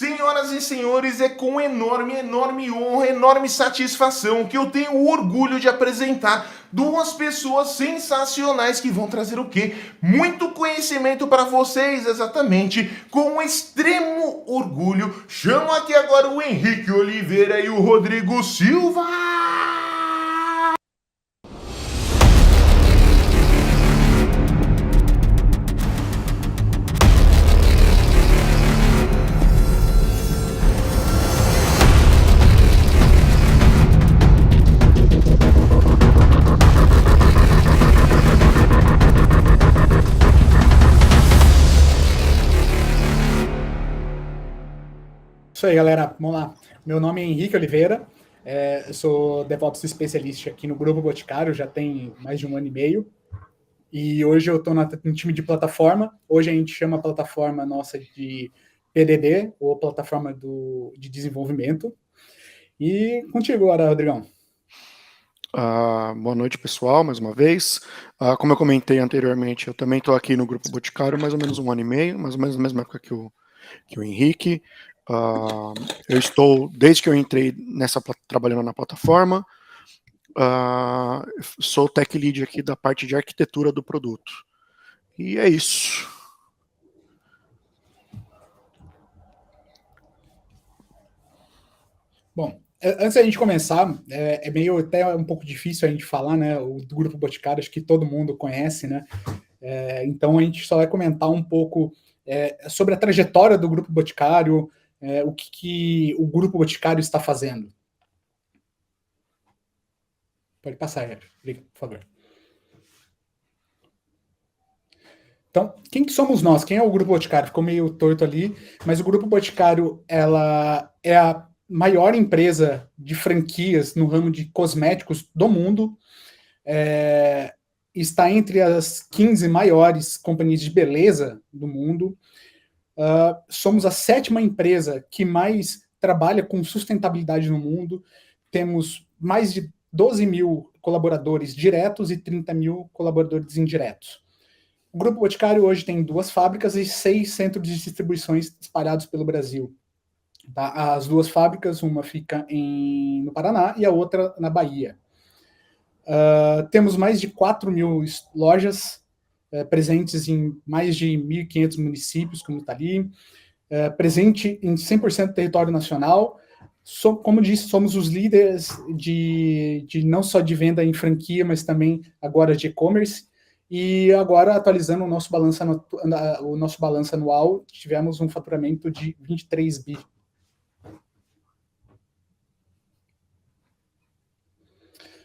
Senhoras e senhores, é com enorme honra, enorme satisfação que eu tenho o orgulho de apresentar duas pessoas sensacionais que vão trazer o quê? Muito conhecimento para vocês, exatamente, com extremo orgulho. Chamo aqui agora o Henrique Oliveira e o Rodrigo Silva! Isso aí, galera. Vamos lá. Meu nome é Henrique Oliveira, eu sou DevOps especialista aqui no Grupo Boticário, já tem mais de 1 ano e meio. E hoje eu estou no time de plataforma. Hoje a gente chama a plataforma nossa de PDD, ou plataforma de desenvolvimento. E contigo agora, Rodrigão. Boa noite, pessoal, mais uma vez. Como eu comentei anteriormente, eu também estou aqui no Grupo Boticário mais ou menos 1 ano e meio, mais ou menos na mesma época que o Henrique. Eu estou, desde que eu entrei trabalhando na plataforma, sou tech lead aqui da parte de arquitetura do produto. E é isso. Bom, antes da gente começar, é meio até um pouco difícil a gente falar, né? O do Grupo Boticário, acho que todo mundo conhece, né? Então a gente só vai comentar um pouco sobre a trajetória do Grupo Boticário, o que o Grupo Boticário está fazendo. Pode passar, Jeff, por favor. Então, quem que somos nós? Quem é o Grupo Boticário? Ficou meio torto ali, mas o Grupo Boticário, ela é a maior empresa de franquias no ramo de cosméticos do mundo. Está entre as 15 maiores companhias de beleza do mundo. Somos a 7ª empresa que mais trabalha com sustentabilidade no mundo. Temos mais de 12 mil colaboradores diretos e 30 mil colaboradores indiretos. O Grupo Boticário hoje tem 2 fábricas e 6 centros de distribuições espalhados pelo Brasil. Tá? As 2 fábricas, uma fica no Paraná e a outra na Bahia. Temos mais de 4 mil lojas presentes em mais de 1.500 municípios, como está ali, presente em 100% do território nacional. Como disse, somos os líderes de não só de venda em franquia, mas também agora de e-commerce. E agora, atualizando o nosso balanço anual, tivemos um faturamento de 23 bi.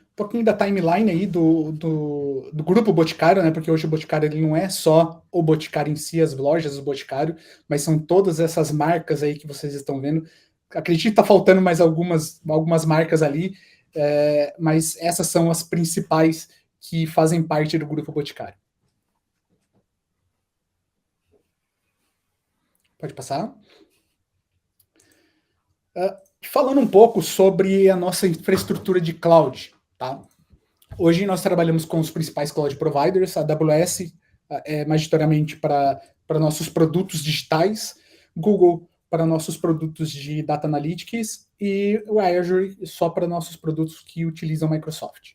Um pouquinho da timeline aí do Grupo Boticário, né? Porque hoje o Boticário ele não é só o Boticário em si, as lojas do Boticário, mas são todas essas marcas aí que vocês estão vendo. Acredito que está faltando mais algumas marcas ali, mas essas são as principais que fazem parte do Grupo Boticário. Pode passar. Falando um pouco sobre a nossa infraestrutura de cloud, tá? Hoje nós trabalhamos com os principais cloud providers, a AWS majoritariamente para nossos produtos digitais, Google para nossos produtos de Data Analytics e o Azure só para nossos produtos que utilizam Microsoft.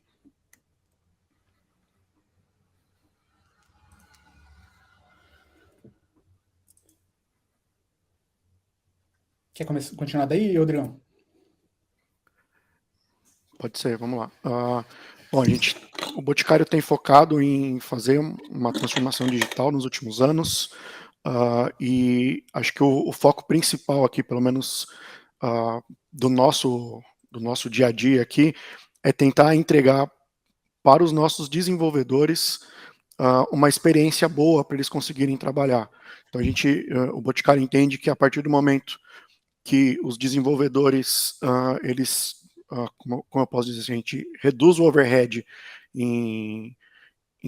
Quer continuar daí, Rodrigão? Pode ser, vamos lá. Bom, o Boticário tem focado em fazer uma transformação digital nos últimos anos, e acho que o foco principal aqui, pelo menos do nosso dia a dia aqui, é tentar entregar para os nossos desenvolvedores uma experiência boa para eles conseguirem trabalhar. Então o Boticário entende que a partir do momento que os desenvolvedores, como eu posso dizer, a gente reduz o overhead em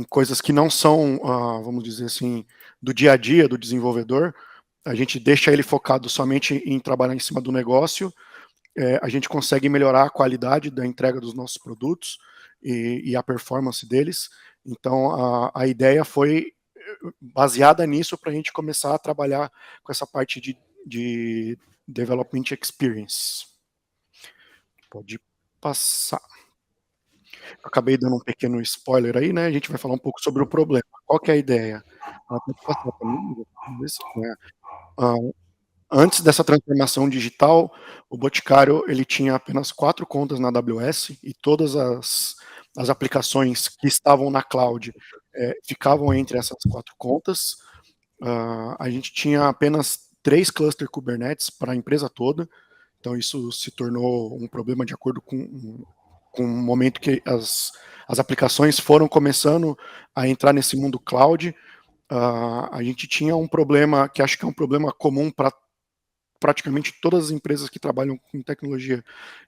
coisas que não são, vamos dizer assim, do dia a dia do desenvolvedor, a gente deixa ele focado somente em trabalhar em cima do negócio, a gente consegue melhorar a qualidade da entrega dos nossos produtos e a performance deles. Então, a ideia foi baseada nisso para a gente começar a trabalhar com essa parte Development Experience. Pode passar. Acabei dando um pequeno spoiler aí, né? A gente vai falar um pouco sobre o problema. Qual que é a ideia? Pode passar pra mim, vamos ver se, né? Antes dessa transformação digital, o Boticário ele tinha apenas 4 contas na AWS e todas as aplicações que estavam na cloud ficavam entre essas 4 contas. A gente tinha apenas 3 clusters Kubernetes para a empresa toda, então isso se tornou um problema de acordo com o momento que as aplicações foram começando a entrar nesse mundo cloud. A gente tinha um problema que acho que é um problema comum para praticamente todas as empresas que trabalham com tecnologia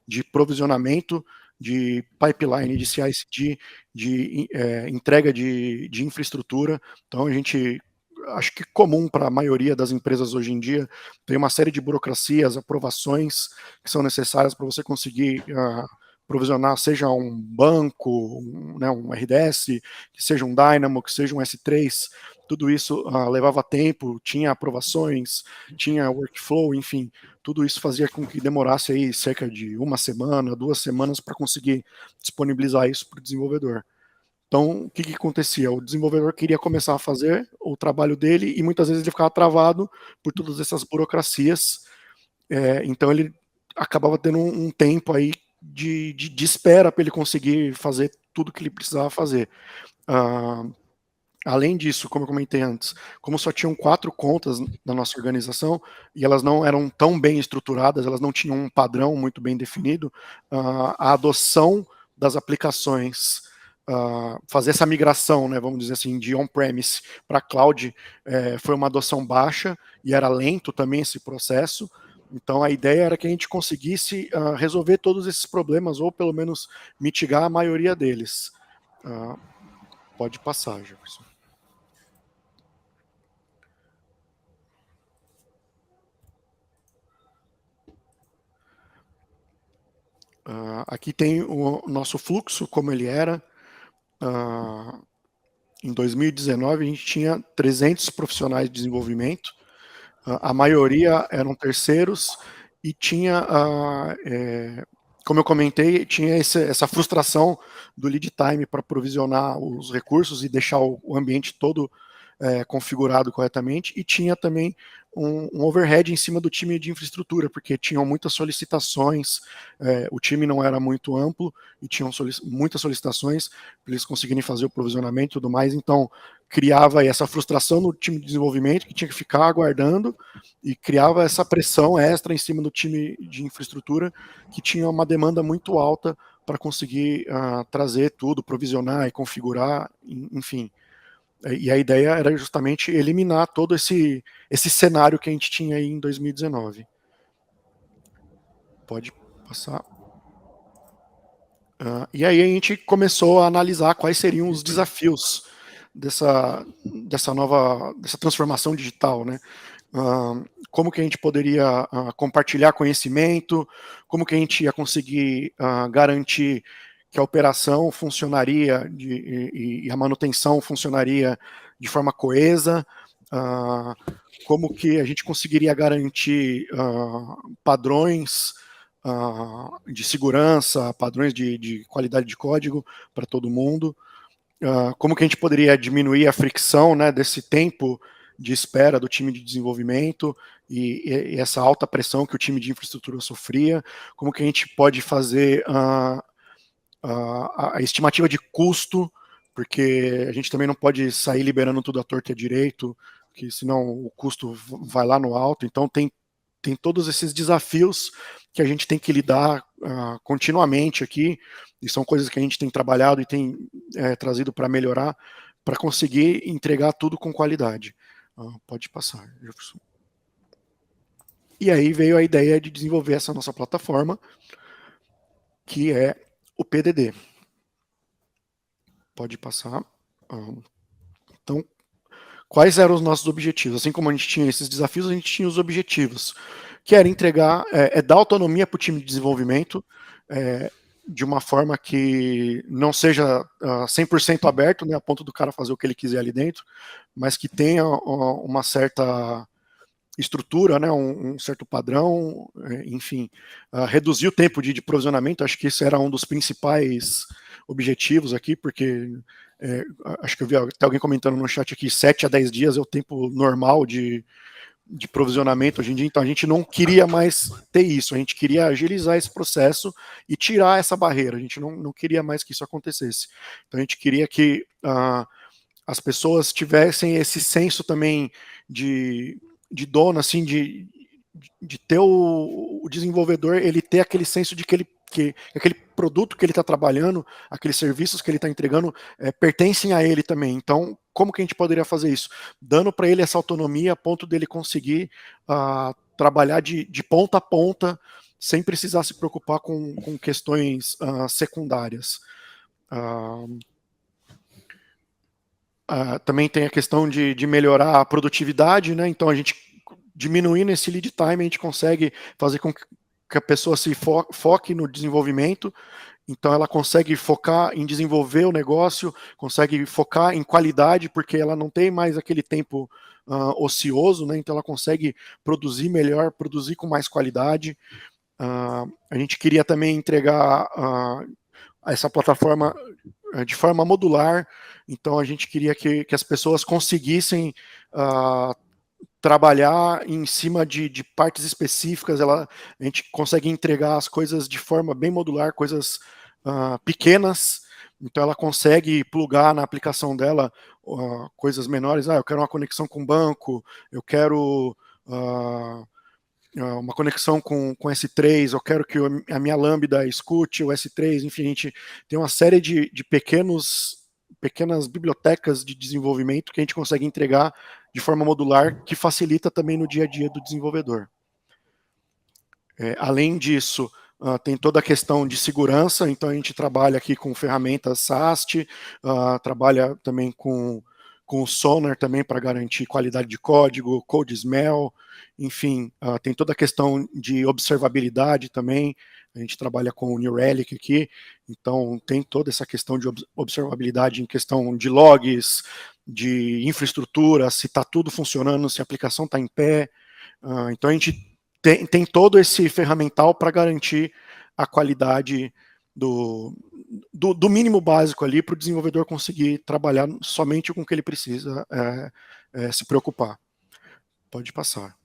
de provisionamento, de pipeline, de CI/CD, de entrega de infraestrutura. Então a gente, acho que comum para a maioria das empresas hoje em dia, tem uma série de burocracias, aprovações que são necessárias para você conseguir provisionar, seja um banco, um RDS, que seja um Dynamo, que seja um S3, tudo isso levava tempo, tinha aprovações, tinha workflow, enfim, tudo isso fazia com que demorasse aí cerca de 1 semana, 2 semanas para conseguir disponibilizar isso para o desenvolvedor. Então, o que acontecia? O desenvolvedor queria começar a fazer o trabalho dele e muitas vezes ele ficava travado por todas essas burocracias, então ele acabava tendo um tempo aí de espera para ele conseguir fazer tudo que ele precisava fazer. Além disso, como eu comentei antes, como só tinham 4 contas na nossa organização e elas não eram tão bem estruturadas, elas não tinham um padrão muito bem definido, a adoção das aplicações, fazer essa migração, né, vamos dizer assim, de on-premise para cloud, foi uma adoção baixa e era lento também esse processo. Então a ideia era que a gente conseguisse resolver todos esses problemas ou pelo menos mitigar a maioria deles. Pode passar, Jefferson. Aqui tem o nosso fluxo, como ele era. Em 2019, a gente tinha 300 profissionais de desenvolvimento, a maioria eram terceiros, e tinha, como eu comentei, tinha essa frustração do lead time para provisionar os recursos e deixar o ambiente todo configurado corretamente, e tinha também um overhead em cima do time de infraestrutura, porque tinham muitas solicitações, o time não era muito amplo, e tinham muitas solicitações para eles conseguirem fazer o provisionamento e tudo mais, então criava essa frustração no time de desenvolvimento, que tinha que ficar aguardando, e criava essa pressão extra em cima do time de infraestrutura, que tinha uma demanda muito alta para conseguir trazer tudo, provisionar e configurar, enfim. E a ideia era justamente eliminar todo esse cenário que a gente tinha aí em 2019. Pode passar. E aí a gente começou a analisar quais seriam os desafios dessa transformação digital, né? Como que a gente poderia compartilhar conhecimento, como que a gente ia conseguir garantir que a operação funcionaria e a manutenção funcionaria de forma coesa, como que a gente conseguiria garantir padrões de segurança, padrões de qualidade de código para todo mundo, como que a gente poderia diminuir a fricção, né, desse tempo de espera do time de desenvolvimento e essa alta pressão que o time de infraestrutura sofria, como que a gente pode fazer a estimativa de custo, porque a gente também não pode sair liberando tudo à torta e à direito, que senão o custo vai lá no alto. Então tem todos esses desafios que a gente tem que lidar continuamente aqui, e são coisas que a gente tem trabalhado e tem trazido para melhorar, para conseguir entregar tudo com qualidade. Pode passar, Jefferson. E aí veio a ideia de desenvolver essa nossa plataforma, que é o PDD. Pode passar. Então, quais eram os nossos objetivos? Assim como a gente tinha esses desafios, a gente tinha os objetivos, que era entregar, dar autonomia para o time de desenvolvimento, de uma forma que não seja 100% aberto, né, a ponto do cara fazer o que ele quiser ali dentro, mas que tenha uma certa estrutura, né, um certo padrão, enfim, reduzir o tempo de provisionamento. Acho que esse era um dos principais objetivos aqui, porque acho que eu vi até alguém comentando no chat aqui, 7 a 10 dias é o tempo normal de provisionamento hoje em dia. Então a gente não queria mais ter isso, a gente queria agilizar esse processo e tirar essa barreira, a gente não queria mais que isso acontecesse. Então a gente queria que as pessoas tivessem esse senso também de dono, assim, de ter o desenvolvedor, ele ter aquele senso de que aquele produto que ele está trabalhando, aqueles serviços que ele está entregando, pertencem a ele também. Então, como que a gente poderia fazer isso? Dando para ele essa autonomia a ponto dele conseguir trabalhar de ponta a ponta, sem precisar se preocupar com questões secundárias. Também tem a questão de melhorar a produtividade, né? Então a gente diminuindo esse lead time, a gente consegue fazer com que a pessoa se foque no desenvolvimento, então ela consegue focar em desenvolver o negócio, consegue focar em qualidade, porque ela não tem mais aquele tempo ocioso, né? Então ela consegue produzir melhor, produzir com mais qualidade. A gente queria também entregar essa plataforma de forma modular, então a gente queria que as pessoas conseguissem trabalhar em cima de partes específicas, a gente consegue entregar as coisas de forma bem modular, coisas pequenas, então ela consegue plugar na aplicação dela coisas menores, eu quero uma conexão com o banco, eu quero uma conexão com S3, eu quero que a minha Lambda escute o S3, enfim, a gente tem uma série de pequenas bibliotecas de desenvolvimento que a gente consegue entregar de forma modular, que facilita também no dia a dia do desenvolvedor. Além disso, tem toda a questão de segurança, então a gente trabalha aqui com ferramentas SAST, trabalha também com o Sonar também para garantir qualidade de código, Code Smell, enfim, tem toda a questão de observabilidade também, a gente trabalha com o New Relic aqui, então tem toda essa questão de observabilidade em questão de logs, de infraestrutura, se está tudo funcionando, se a aplicação está em pé, então a gente tem todo esse ferramental para garantir a qualidade do mínimo básico ali para o desenvolvedor conseguir trabalhar somente com o que ele precisa se preocupar. Pode passar.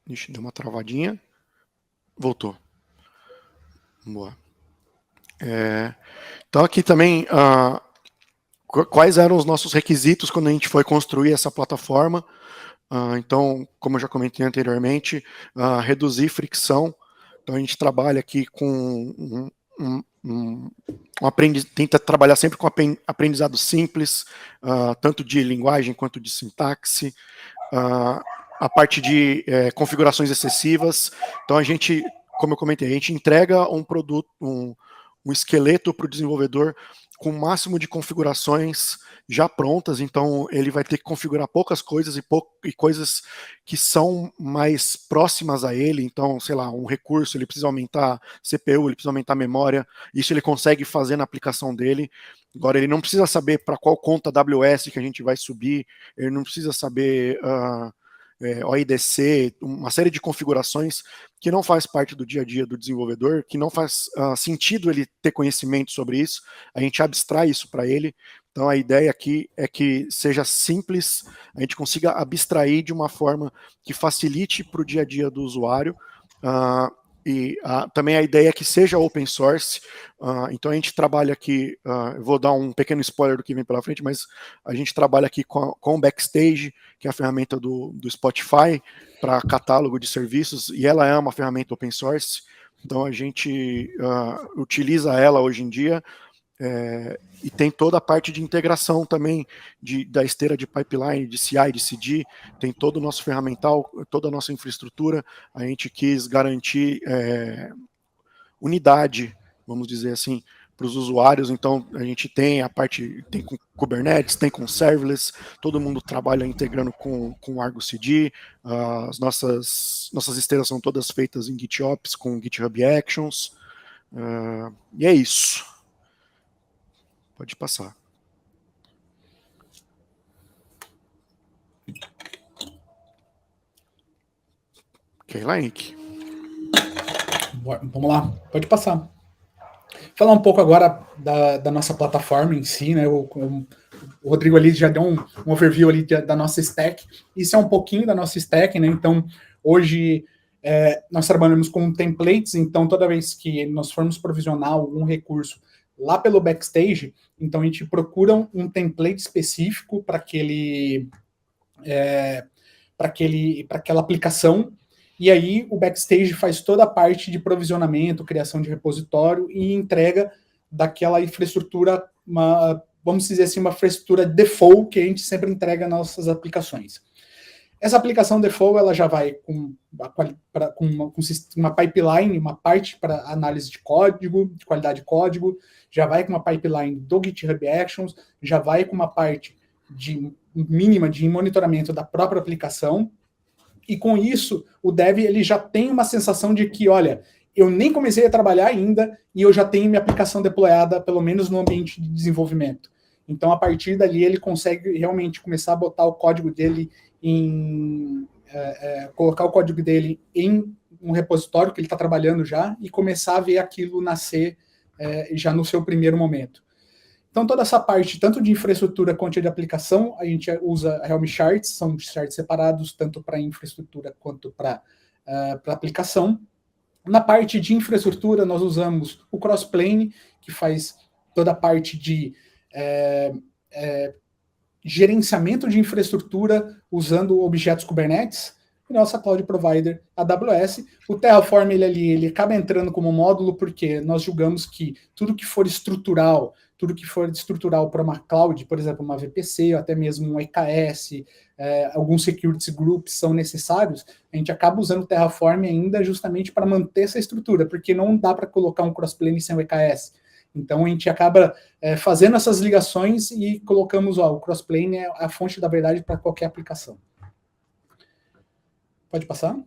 Ixi, deu uma travadinha. Voltou. Boa. Então aqui também, quais eram os nossos requisitos quando a gente foi construir essa plataforma? Então, como eu já comentei anteriormente, reduzir fricção. Então a gente trabalha aqui com tenta trabalhar sempre com aprendizado simples, tanto de linguagem quanto de sintaxe. A parte de configurações excessivas. Então a gente, como eu comentei, a gente entrega um produto, um esqueleto para o desenvolvedor com o máximo de configurações já prontas, então ele vai ter que configurar poucas coisas e coisas que são mais próximas a ele, então, sei lá, um recurso, ele precisa aumentar CPU, ele precisa aumentar memória, isso ele consegue fazer na aplicação dele. Agora, ele não precisa saber para qual conta AWS que a gente vai subir, ele não precisa saber OIDC, uma série de configurações que não faz parte do dia a dia do desenvolvedor, que não faz sentido ele ter conhecimento sobre isso, a gente abstrai isso para ele. Então a ideia aqui é que seja simples, a gente consiga abstrair de uma forma que facilite para o dia a dia do usuário, também a ideia é que seja open source, então a gente trabalha aqui, eu vou dar um pequeno spoiler do que vem pela frente, mas a gente trabalha aqui com o Backstage, que é a ferramenta do Spotify para catálogo de serviços, e ela é uma ferramenta open source, então a gente utiliza ela hoje em dia, e tem toda a parte de integração também da esteira de pipeline, de CI, de CD, tem todo o nosso ferramental, toda a nossa infraestrutura, a gente quis garantir unidade, vamos dizer assim, para os usuários, então a gente tem a parte, tem com Kubernetes, tem com serverless, todo mundo trabalha integrando com o Argo CD, as nossas esteiras são todas feitas em GitOps, com GitHub Actions, e é isso. Pode passar. Ok, lá, Henrique. Vamos lá, pode passar. Falar um pouco agora da nossa plataforma em si, né? O Rodrigo ali já deu um overview ali da nossa stack. Isso é um pouquinho da nossa stack, né? Então, hoje nós trabalhamos com templates, então toda vez que nós formos provisionar algum recurso lá pelo Backstage, então a gente procura um template específico para aquela aplicação. E aí o Backstage faz toda a parte de provisionamento, criação de repositório e entrega daquela infraestrutura, vamos dizer assim, uma infraestrutura default que a gente sempre entrega nas nossas aplicações. Essa aplicação default ela já vai com uma pipeline, uma parte para análise de código, de qualidade de código, já vai com uma pipeline do GitHub Actions, já vai com uma parte mínima de monitoramento da própria aplicação. E com isso, o dev ele já tem uma sensação de que, olha, eu nem comecei a trabalhar ainda e eu já tenho minha aplicação deployada, pelo menos no ambiente de desenvolvimento. Então, a partir dali, ele consegue realmente começar a botar o código dele colocar o código dele em um repositório que ele está trabalhando já e começar a ver aquilo nascer já no seu primeiro momento. Então, toda essa parte, tanto de infraestrutura quanto de aplicação, a gente usa Helm charts, são charts separados, tanto para infraestrutura quanto para aplicação. Na parte de infraestrutura, nós usamos o Crossplane, que faz toda a parte de gerenciamento de infraestrutura usando objetos Kubernetes, e nossa cloud provider AWS. O Terraform ele acaba entrando como módulo porque nós julgamos que tudo que for estrutural para uma cloud, por exemplo, uma VPC, ou até mesmo um EKS, alguns security groups são necessários, a gente acaba usando o Terraform ainda justamente para manter essa estrutura, porque não dá para colocar um crossplane sem o EKS. Então, a gente acaba fazendo essas ligações e colocamos, o crossplane é a fonte da verdade para qualquer aplicação. Pode passar?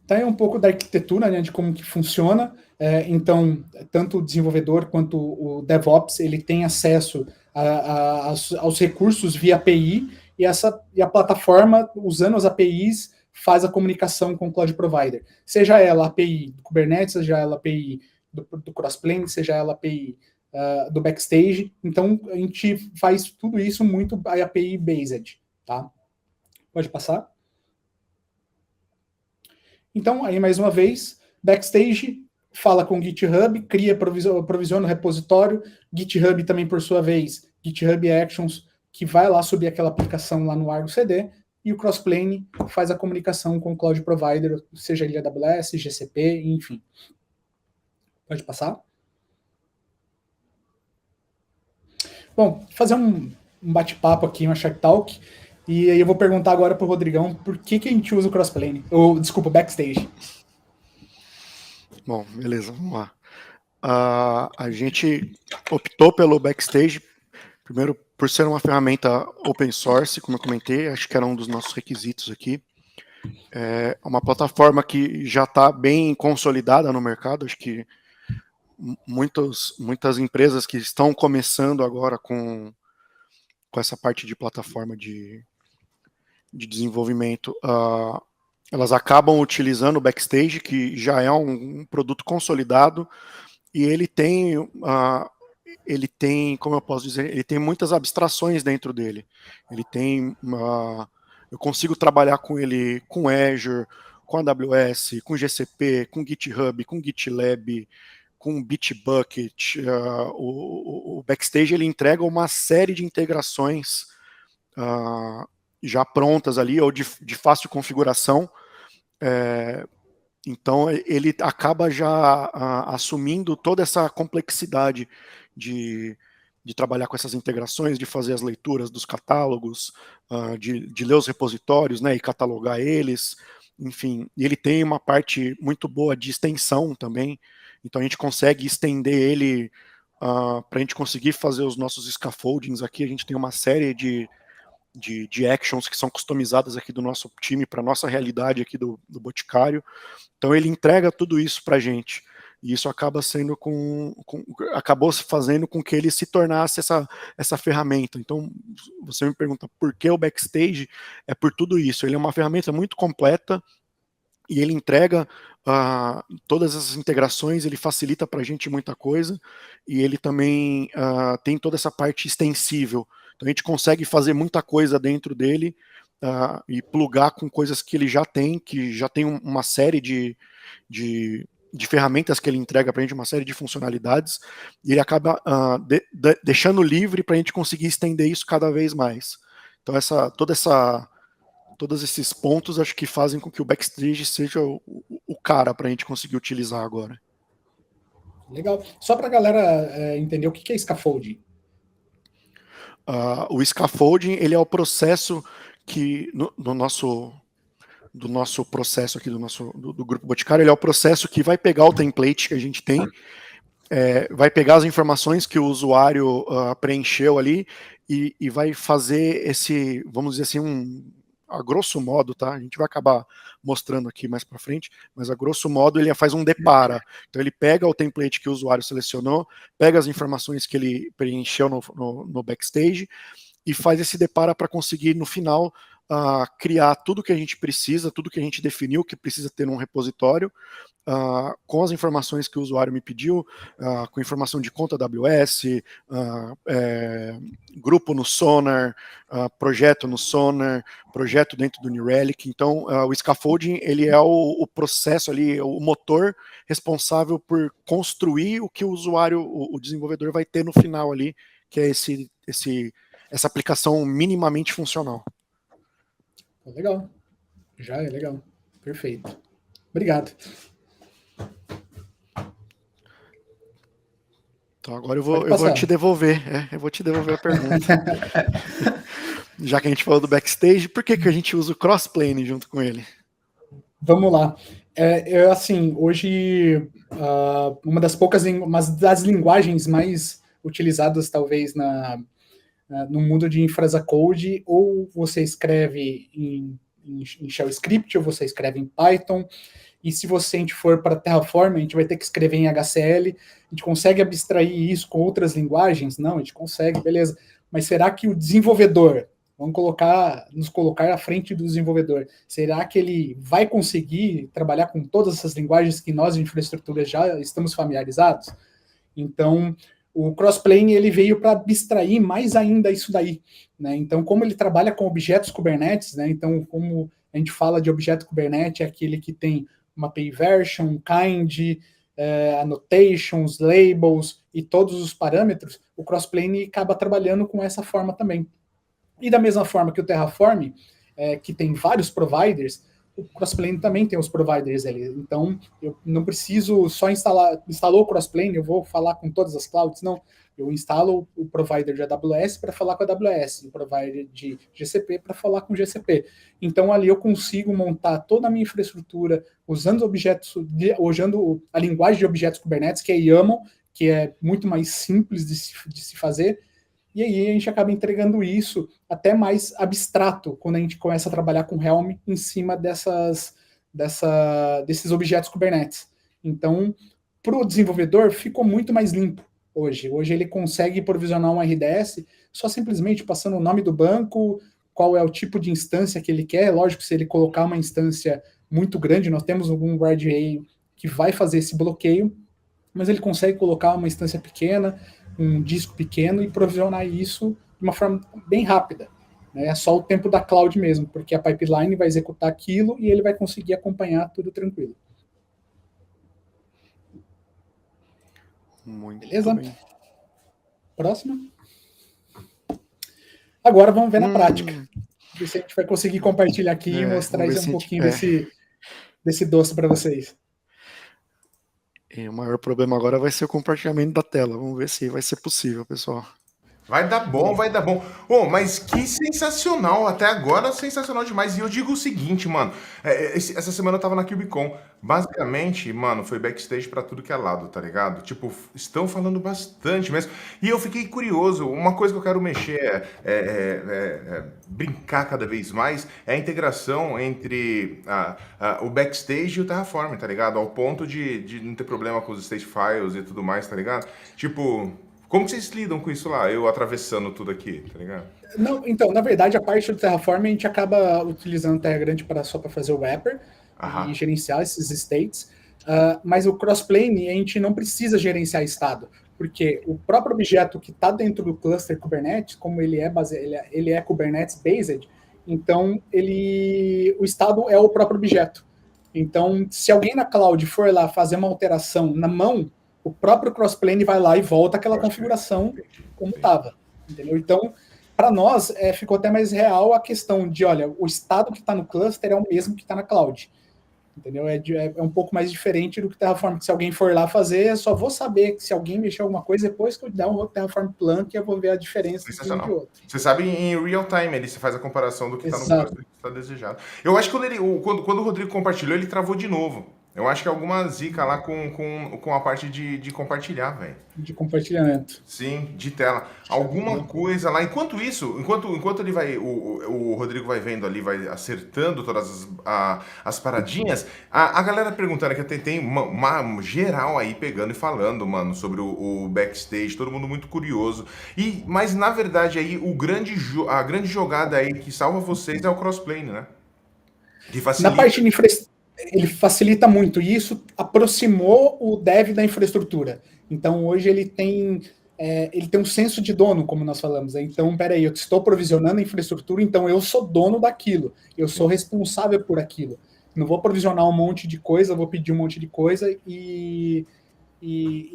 Então, é um pouco da arquitetura, né, de como que funciona. Então, tanto o desenvolvedor quanto o DevOps, ele tem acesso aos recursos via API, e a plataforma, usando as APIs, faz a comunicação com o Cloud Provider. Seja ela API do Kubernetes, seja ela API do Crossplane, seja ela API do Backstage. Então, a gente faz tudo isso muito API-based, tá? Pode passar? Então, aí mais uma vez, Backstage fala com o GitHub, provisiona o repositório, GitHub também, por sua vez, GitHub Actions, que vai lá subir aquela aplicação lá no Argo CD, e o Crossplane faz a comunicação com o Cloud Provider, seja ele AWS, GCP, enfim. Pode passar? Bom, fazer um bate-papo aqui, uma Shark Talk, e aí eu vou perguntar agora para o Rodrigão por que a gente usa o Crossplane, ou, desculpa, Backstage. Bom, beleza, vamos lá. A gente optou pelo Backstage, primeiro por ser uma ferramenta open source, como eu comentei, acho que era um dos nossos requisitos aqui. É uma plataforma que já está bem consolidada no mercado, acho que muitas empresas que estão começando agora com essa parte de plataforma de desenvolvimento, elas acabam utilizando o Backstage, que já é um produto consolidado, e ele tem, como eu posso dizer, ele tem muitas abstrações dentro dele. Ele tem, eu consigo trabalhar com ele com Azure, com AWS, com GCP, com GitHub, com GitLab, com Bitbucket. O Backstage ele entrega uma série de integrações já prontas ali, ou de fácil configuração. Então, ele acaba já assumindo toda essa complexidade de trabalhar com essas integrações, de fazer as leituras dos catálogos, de ler os repositórios, né, e catalogar eles, enfim. E ele tem uma parte muito boa de extensão também, então a gente consegue estender ele para a gente conseguir fazer os nossos scaffoldings aqui. A gente tem uma série de actions que são customizadas aqui do nosso time, para a nossa realidade aqui do Boticário. Então ele entrega tudo isso para a gente. E isso acaba sendo acabou se fazendo com que ele se tornasse essa ferramenta. Então, você me pergunta por que o Backstage? É por tudo isso. Ele é uma ferramenta muito completa e ele entrega todas essas integrações, ele facilita para a gente muita coisa, e ele também tem toda essa parte extensível. Então a gente consegue fazer muita coisa dentro dele e plugar com coisas que ele já tem, que já tem uma série de ferramentas que ele entrega para a gente, uma série de funcionalidades, e ele acaba deixando livre para a gente conseguir estender isso cada vez mais. Então todos esses pontos acho que fazem com que o Backstage seja o cara para a gente conseguir utilizar agora. Legal. Só para a galera entender o que é scaffolding. O scaffolding, ele é o processo que do nosso processo aqui, do Grupo Boticário, ele é o processo que vai pegar o template que a gente tem, vai pegar as informações que o usuário preencheu ali e vai fazer esse, vamos dizer assim, a grosso modo, tá? A gente vai acabar mostrando aqui mais para frente, mas a grosso modo ele faz um depara. Então ele pega o template que o usuário selecionou, pega as informações que ele preencheu no Backstage e faz esse depara para conseguir no final criar tudo que a gente precisa, tudo que a gente definiu que precisa ter num repositório, com as informações que o usuário me pediu, com informação de conta AWS, grupo no Sonar, projeto no Sonar, projeto dentro do New Relic. Então, o scaffolding, ele é o processo ali, o motor responsável por construir o que o usuário, o desenvolvedor vai ter no final ali, que é essa aplicação minimamente funcional. Legal. Já é legal. Perfeito. Obrigado. Então agora eu vou te devolver. Eu vou te devolver a pergunta. Já que a gente falou do Backstage, por que a gente usa o Crossplane junto com ele? Vamos lá. Assim, hoje, uma das linguagens mais utilizadas, talvez, no mundo de infra as a code, ou você escreve em Shell Script, ou você escreve em Python, e se a gente for para Terraform, a gente vai ter que escrever em HCL. A gente consegue abstrair isso com outras linguagens? Não, a gente consegue, beleza. Mas será que o desenvolvedor, vamos nos colocar à frente do desenvolvedor, será que ele vai conseguir trabalhar com todas essas linguagens que nós, de infraestrutura, já estamos familiarizados? Então, o Crossplane ele veio para abstrair mais ainda isso daí, né? Então, como ele trabalha com objetos Kubernetes, né? Então, como a gente fala de objeto Kubernetes, é aquele que tem uma API version, kind, annotations, labels e todos os parâmetros, o Crossplane acaba trabalhando com essa forma também. E da mesma forma que o Terraform, que tem vários providers, o Crossplane também tem os providers ali. Então, eu não preciso só instalou o Crossplane, eu vou falar com todas as clouds, não. Eu instalo o provider de AWS para falar com a AWS, o provider de GCP para falar com o GCP. Então, ali eu consigo montar toda a minha infraestrutura usando a linguagem de objetos Kubernetes, que é YAML, que é muito mais simples de se fazer. E aí a gente acaba entregando isso até mais abstrato, quando a gente começa a trabalhar com Helm em cima desses objetos Kubernetes. Então, para o desenvolvedor, ficou muito mais limpo hoje. Hoje ele consegue provisionar um RDS só simplesmente passando o nome do banco, qual é o tipo de instância que ele quer. Lógico, se ele colocar uma instância muito grande, nós temos algum guardrail que vai fazer esse bloqueio, mas ele consegue colocar uma instância pequena, um disco pequeno e provisionar isso de uma forma bem rápida. É só o tempo da cloud mesmo, porque a pipeline vai executar aquilo e ele vai conseguir acompanhar tudo tranquilo. Muito Beleza? bem. Próxima. Agora vamos ver na prática. Ver se a gente vai conseguir compartilhar aqui e mostrar um pouquinho desse doce para vocês. E o maior problema agora vai ser o compartilhamento da tela. Vamos ver se vai ser possível, pessoal. Vai dar bom, vai dar bom. Ô, mas que sensacional, até agora sensacional demais. E eu digo o seguinte, mano, essa semana eu tava na CubeCon. Basicamente, mano, foi backstage pra tudo que é lado, tá ligado? Tipo, estão falando bastante mesmo. E eu fiquei curioso, uma coisa que eu quero mexer, brincar cada vez mais, é a integração entre o backstage e o Terraform, tá ligado? Ao ponto de não ter problema com os stage files e tudo mais, tá ligado? Tipo, como que vocês lidam com isso lá? Eu atravessando tudo aqui, tá ligado? Não, então, na verdade, a parte do Terraform a gente acaba utilizando o Terra Grande só para fazer o wrapper e Aham. gerenciar esses states, mas o crossplane a gente não precisa gerenciar estado, porque o próprio objeto que está dentro do cluster Kubernetes, como ele é Kubernetes based, então o estado é o próprio objeto. Então, se alguém na cloud for lá fazer uma alteração na mão, o próprio crossplane vai lá e volta aquela configuração como estava, entendeu? Então, para nós, ficou até mais real a questão de, olha, o estado que está no cluster é o mesmo que está na cloud, entendeu? É um pouco mais diferente do que o Terraform, que se alguém for lá fazer, eu só vou saber que se alguém mexer alguma coisa depois que eu der um Terraform plan, que eu vou ver a diferença de um de Sensacional. outro. Você sabe em real time, ele se faz a comparação do que está no Exato. cluster e do que está desejado. Eu acho que quando o Rodrigo compartilhou, ele travou de novo. Eu acho que é alguma zica lá com a parte de compartilhar, velho. De compartilhamento. Sim, de tela. Alguma coisa lá. Enquanto isso, enquanto ele vai, o Rodrigo vai vendo ali, vai acertando todas as paradinhas, a galera perguntando que tem uma geral aí pegando e falando, mano, sobre o backstage, todo mundo muito curioso. Mas na verdade aí a grande jogada aí que salva vocês é o crossplane, né? Que Na facilita. parte de infraestrutura, ele facilita muito, e isso aproximou o dev da infraestrutura. Então, hoje ele tem um senso de dono, como nós falamos. Então, peraí, eu estou provisionando a infraestrutura, então eu sou dono daquilo, eu sou responsável por aquilo. Não vou provisionar um monte de coisa, vou pedir um monte de coisa e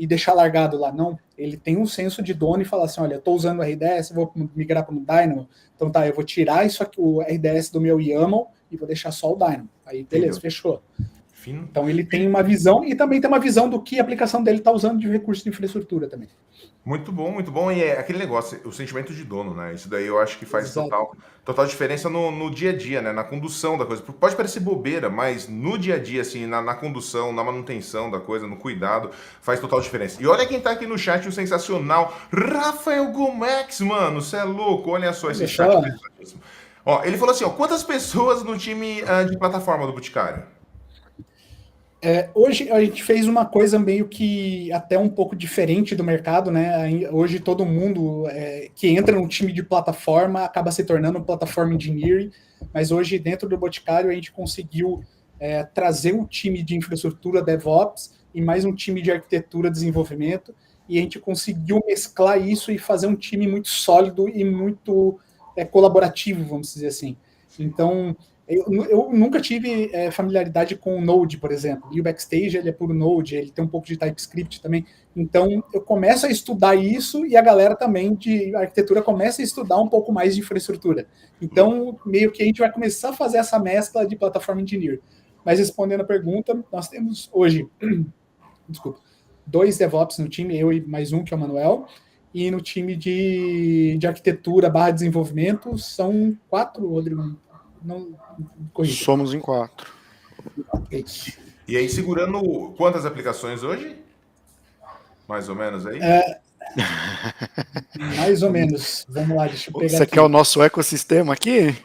deixar largado lá. Não, ele tem um senso de dono e fala assim, olha, eu estou usando o RDS, vou migrar para o Dynamo, então tá, eu vou tirar isso aqui, o RDS do meu YAML e vou deixar só o Dynamo. Aí, beleza, fechou. Fino. Então ele tem uma visão e também tem uma visão do que a aplicação dele está usando de recurso de infraestrutura também. Muito bom, muito bom. E é aquele negócio, o sentimento de dono, né? Isso daí eu acho que faz total diferença no dia a dia, né? Na condução da coisa. Pode parecer bobeira, mas no dia a dia, assim, na condução, na manutenção da coisa, no cuidado, faz total diferença. E olha quem tá aqui no chat, o sensacional Rafael Gomex, mano. Você é louco, olha só esse chat. Ó, ele falou assim, ó, quantas pessoas no time de plataforma do Boticário? Hoje a gente fez uma coisa meio que até um pouco diferente do mercado, né? Hoje todo mundo que entra no time de plataforma acaba se tornando um platform engineering, mas hoje dentro do Boticário a gente conseguiu trazer um time de infraestrutura DevOps e mais um time de arquitetura desenvolvimento, e a gente conseguiu mesclar isso e fazer um time muito sólido e muito colaborativo, vamos dizer assim. Então, eu nunca tive familiaridade com o Node, por exemplo. E o Backstage, ele é puro Node, ele tem um pouco de TypeScript também. Então, eu começo a estudar isso e a galera também de arquitetura começa a estudar um pouco mais de infraestrutura. Então, meio que a gente vai começar a fazer essa mescla de plataforma engineer. Mas respondendo a pergunta, nós temos hoje, 2 DevOps no time, eu e mais um, que é o Manuel. E no time de arquitetura / desenvolvimento são 4, Rodrigo. Não, somos em 4. E aí, segurando quantas aplicações hoje? Mais ou menos aí? Mais ou menos. Vamos lá, deixa eu pegar Você aqui. quer o nosso ecossistema aqui?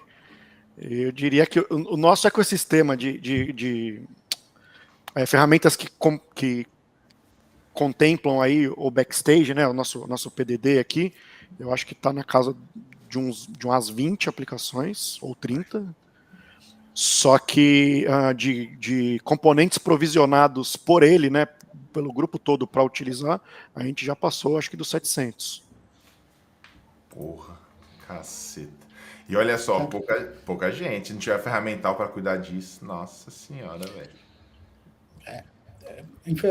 Eu diria que o nosso ecossistema de ferramentas que contemplam aí o Backstage, né, o nosso PDD aqui, eu acho que está na casa de umas 20 aplicações, ou 30, só que de componentes provisionados por ele, né, pelo grupo todo para utilizar, a gente já passou, acho que dos 700. Porra, caceta. E olha só, pouca gente, se não tiver ferramental para cuidar disso, nossa senhora, velho.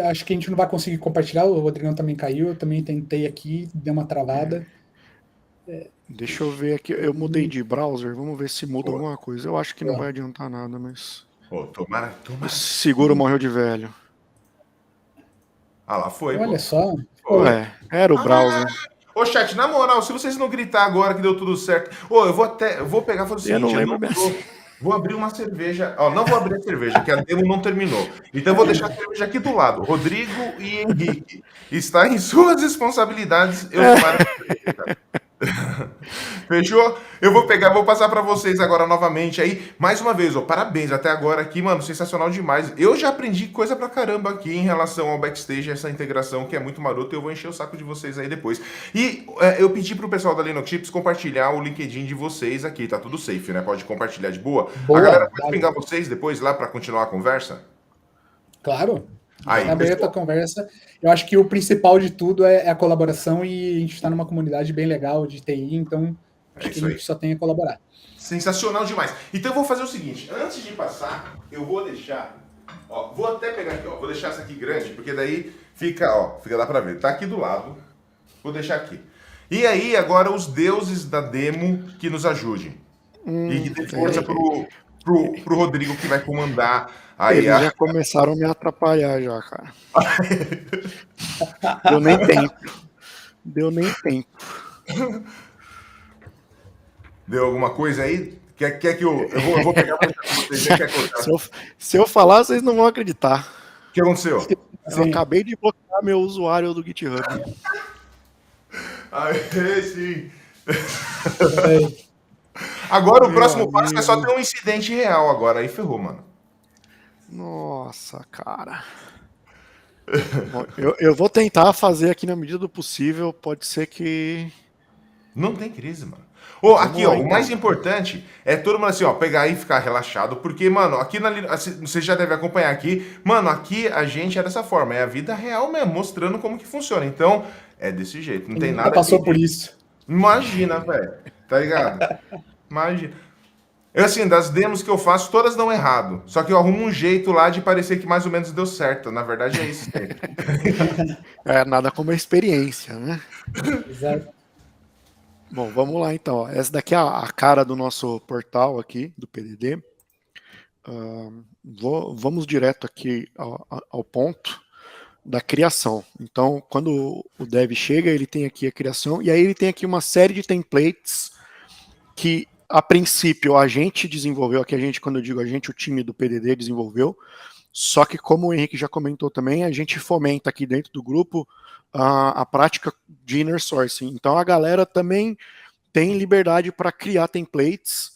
Acho que a gente não vai conseguir compartilhar, o Rodrigão também caiu, eu também tentei aqui, deu uma travada. Deixa eu ver aqui, eu mudei de browser, vamos ver se muda alguma coisa. Eu acho que não vai adiantar nada, mas... Tomara. Seguro morreu de velho. Ah, lá foi, olha só. Era o browser. Ô, chat, na moral, se vocês não gritar agora que deu tudo certo. Ô, eu vou pegar e fazer o seguinte. Eu não lembro mesmo. Vou abrir uma cerveja. Ó, não vou abrir a cerveja, que a demo não terminou. Então eu vou deixar a cerveja aqui do lado. Rodrigo e Henrique. Está em suas responsabilidades eu tomar a cerveja, cara. Fechou? Eu vou pegar, vou passar para vocês agora novamente aí. Mais uma vez, ó, parabéns até agora aqui, mano, sensacional demais. Eu já aprendi coisa pra caramba aqui em relação ao backstage, essa integração que é muito maroto. Eu vou encher o saco de vocês aí depois. E eu pedi pro pessoal da Linux Chips compartilhar o LinkedIn de vocês aqui. Tá tudo safe, né? Pode compartilhar de boa. Boa, A galera pode claro. pingar vocês depois lá para continuar a conversa? Claro. Aí, Aberta a conversa. Eu acho que o principal de tudo é a colaboração e a gente está numa comunidade bem legal de TI, então acho que a gente só tem a colaborar. Sensacional demais. Então eu vou fazer o seguinte, antes de passar, eu vou deixar, ó, vou até pegar aqui, ó, vou deixar essa aqui grande, porque daí fica, ó, dá pra ver, tá aqui do lado, vou deixar aqui. E aí, agora os deuses da demo que nos ajudem. E que dê força pro Rodrigo que vai comandar aí. Eles já começaram a me atrapalhar já, cara. Deu nem tempo. Deu alguma coisa aí? Quer que eu vou pegar pra vocês? Quer se eu falar, vocês não vão acreditar. O que aconteceu? Eu acabei de bloquear meu usuário do GitHub. Aí sim. Agora o próximo passo é só ter um incidente real agora. Aí ferrou, mano. Nossa, cara. Bom, eu vou tentar fazer aqui na medida do possível. Pode ser que... Não tem crise, mano. Aqui, ó, o mais importante é todo mundo assim, ó, pegar e ficar relaxado, porque, mano, aqui você já deve acompanhar aqui, mano, aqui a gente é dessa forma, é a vida real mesmo, mostrando como que funciona. Então, é desse jeito, não tem nada. Passou por isso. Imagina, velho, tá ligado? Imagina. Eu, assim, das demos que eu faço, todas dão errado. Só que eu arrumo um jeito lá de parecer que mais ou menos deu certo. Na verdade, é isso sempre. Nada como a experiência, né? Exato. Bom, vamos lá então. Essa daqui é a cara do nosso portal aqui, do PDD. Vamos direto aqui ao ponto da criação. Então, quando o dev chega, ele tem aqui a criação, e aí ele tem aqui uma série de templates que, a princípio, a gente desenvolveu, aqui a gente, quando eu digo a gente, o time do PDD desenvolveu, só que como o Henrique já comentou também, a gente fomenta aqui dentro do grupo a prática de inner sourcing. Então a galera também tem liberdade para criar templates.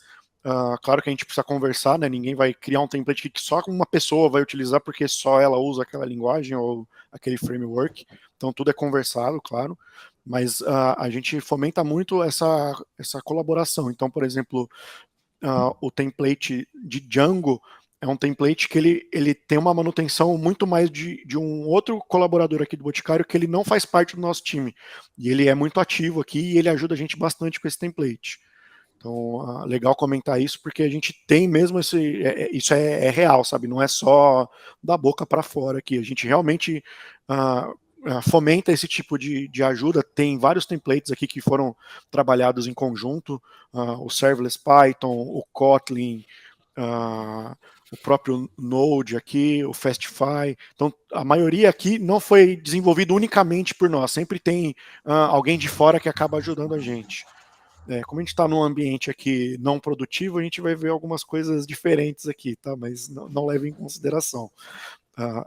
Claro que a gente precisa conversar, né? Ninguém vai criar um template que só uma pessoa vai utilizar porque só ela usa aquela linguagem ou aquele framework. Então tudo é conversado, claro. Mas a gente fomenta muito essa colaboração. Então, por exemplo, o template de Django é um template que ele tem uma manutenção muito mais de um outro colaborador aqui do Boticário que ele não faz parte do nosso time. E ele é muito ativo aqui e ele ajuda a gente bastante com esse template. Então, legal comentar isso, porque a gente tem mesmo isso é real, sabe? Não é só da boca para fora aqui. A gente realmente fomenta esse tipo de ajuda. Tem vários templates aqui que foram trabalhados em conjunto. O Serverless Python, o Kotlin, o próprio Node aqui, o Fastify. Então, a maioria aqui não foi desenvolvido unicamente por nós. Sempre tem alguém de fora que acaba ajudando a gente. Como a gente está num ambiente aqui não produtivo, a gente vai ver algumas coisas diferentes aqui, tá? Mas não leve em consideração.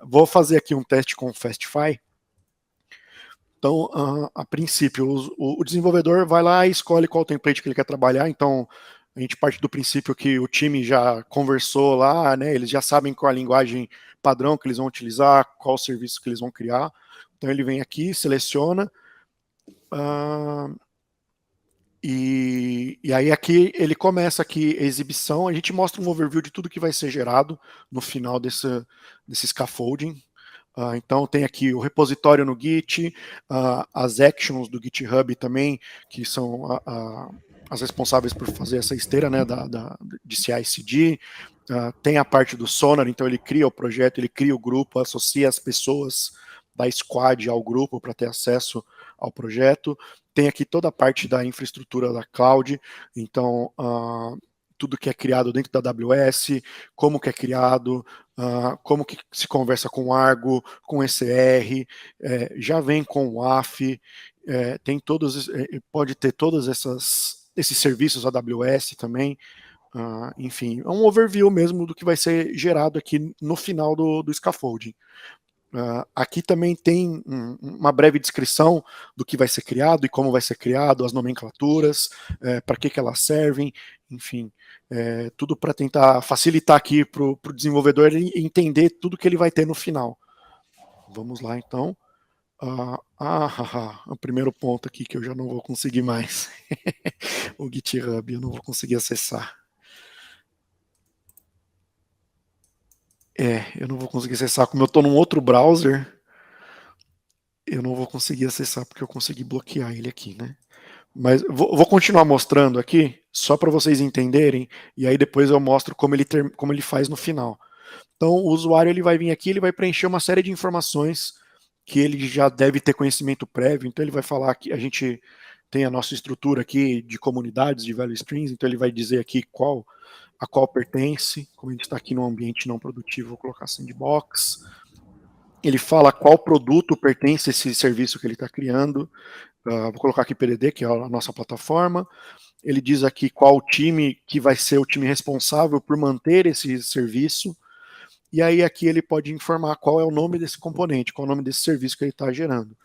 Vou fazer aqui um teste com o Fastify. Então, a princípio, o desenvolvedor vai lá e escolhe qual template que ele quer trabalhar. Então, a gente parte do princípio que o time já conversou lá, né? Eles já sabem qual a linguagem padrão que eles vão utilizar, qual o serviço que eles vão criar. Então ele vem aqui, seleciona, e aí aqui ele começa aqui a exibição. A gente mostra um overview de tudo que vai ser gerado no final desse scaffolding. Então tem aqui o repositório no Git, as actions do GitHub também, que são as responsáveis por fazer essa esteira, né, de CI/CD. Tem a parte do Sonar, então ele cria o projeto, ele cria o grupo, associa as pessoas da squad ao grupo para ter acesso ao projeto. Tem aqui toda a parte da infraestrutura da cloud, então tudo que é criado dentro da AWS, como que é criado, como que se conversa com Argo, com ECR, já vem com o AF, tem todos, pode ter todos esses serviços AWS também. Enfim, é um overview mesmo do que vai ser gerado aqui no final do scaffolding. Aqui também tem uma breve descrição do que vai ser criado e como vai ser criado, as nomenclaturas, para que elas servem, enfim, tudo para tentar facilitar aqui para o desenvolvedor entender tudo que ele vai ter no final. Vamos lá, então. O primeiro ponto aqui que eu já não vou conseguir mais. O GitHub, eu não vou conseguir acessar. Eu não vou conseguir acessar. Como eu estou num outro browser, eu não vou conseguir acessar porque eu consegui bloquear ele aqui, né? Mas vou continuar mostrando aqui, só para vocês entenderem, e aí depois eu mostro como ele faz no final. Então, o usuário ele vai vir aqui, ele vai preencher uma série de informações que ele já deve ter conhecimento prévio, então ele vai falar que a gente tem a nossa estrutura aqui de comunidades, de value streams, então ele vai dizer aqui a qual pertence, como a gente está aqui no ambiente não produtivo, vou colocar sandbox. Ele fala qual produto pertence a esse serviço que ele está criando. Vou colocar aqui PDD, que é a nossa plataforma. Ele diz aqui qual time que vai ser o time responsável por manter esse serviço. E aí aqui ele pode informar qual é o nome desse componente, qual é o nome desse serviço que ele está gerando.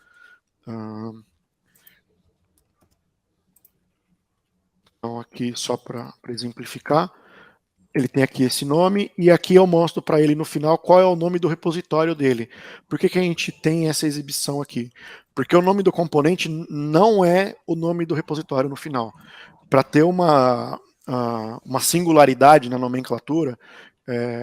Então aqui, só para exemplificar, ele tem aqui esse nome, e aqui eu mostro para ele no final qual é o nome do repositório dele. Por que a gente tem essa exibição aqui? Porque o nome do componente não é o nome do repositório no final. Para ter uma singularidade na nomenclatura,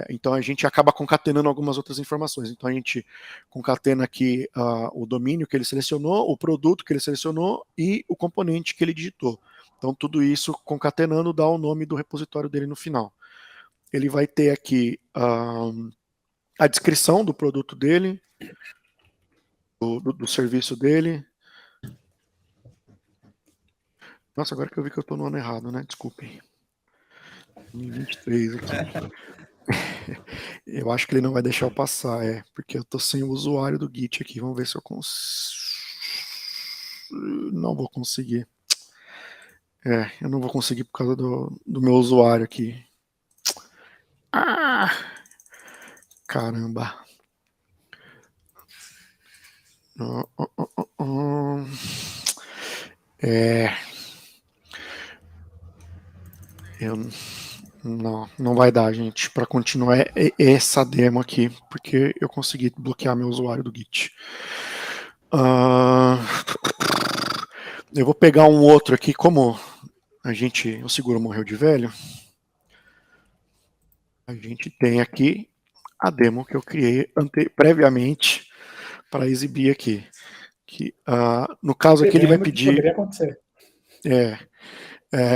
então a gente acaba concatenando algumas outras informações. Então a gente concatena aqui o domínio que ele selecionou, o produto que ele selecionou e o componente que ele digitou. Então tudo isso concatenando dá o nome do repositório dele no final. Ele vai ter aqui a descrição do produto dele, do serviço dele. Nossa, agora que eu vi que eu estou no ano errado, né? Desculpem. 2023 aqui. Eu acho que ele não vai deixar eu passar, porque eu estou sem o usuário do Git aqui. Vamos ver se eu consigo. Não vou conseguir. Eu não vou conseguir por causa do meu usuário aqui. Caramba. Não vai dar, gente, para continuar essa demo aqui, porque eu consegui bloquear meu usuário do Git. Eu vou pegar um outro aqui, como o Seguro morreu de velho, a gente tem aqui a demo que eu criei previamente para exibir aqui. No caso aqui ele vai pedir... Poderia acontecer.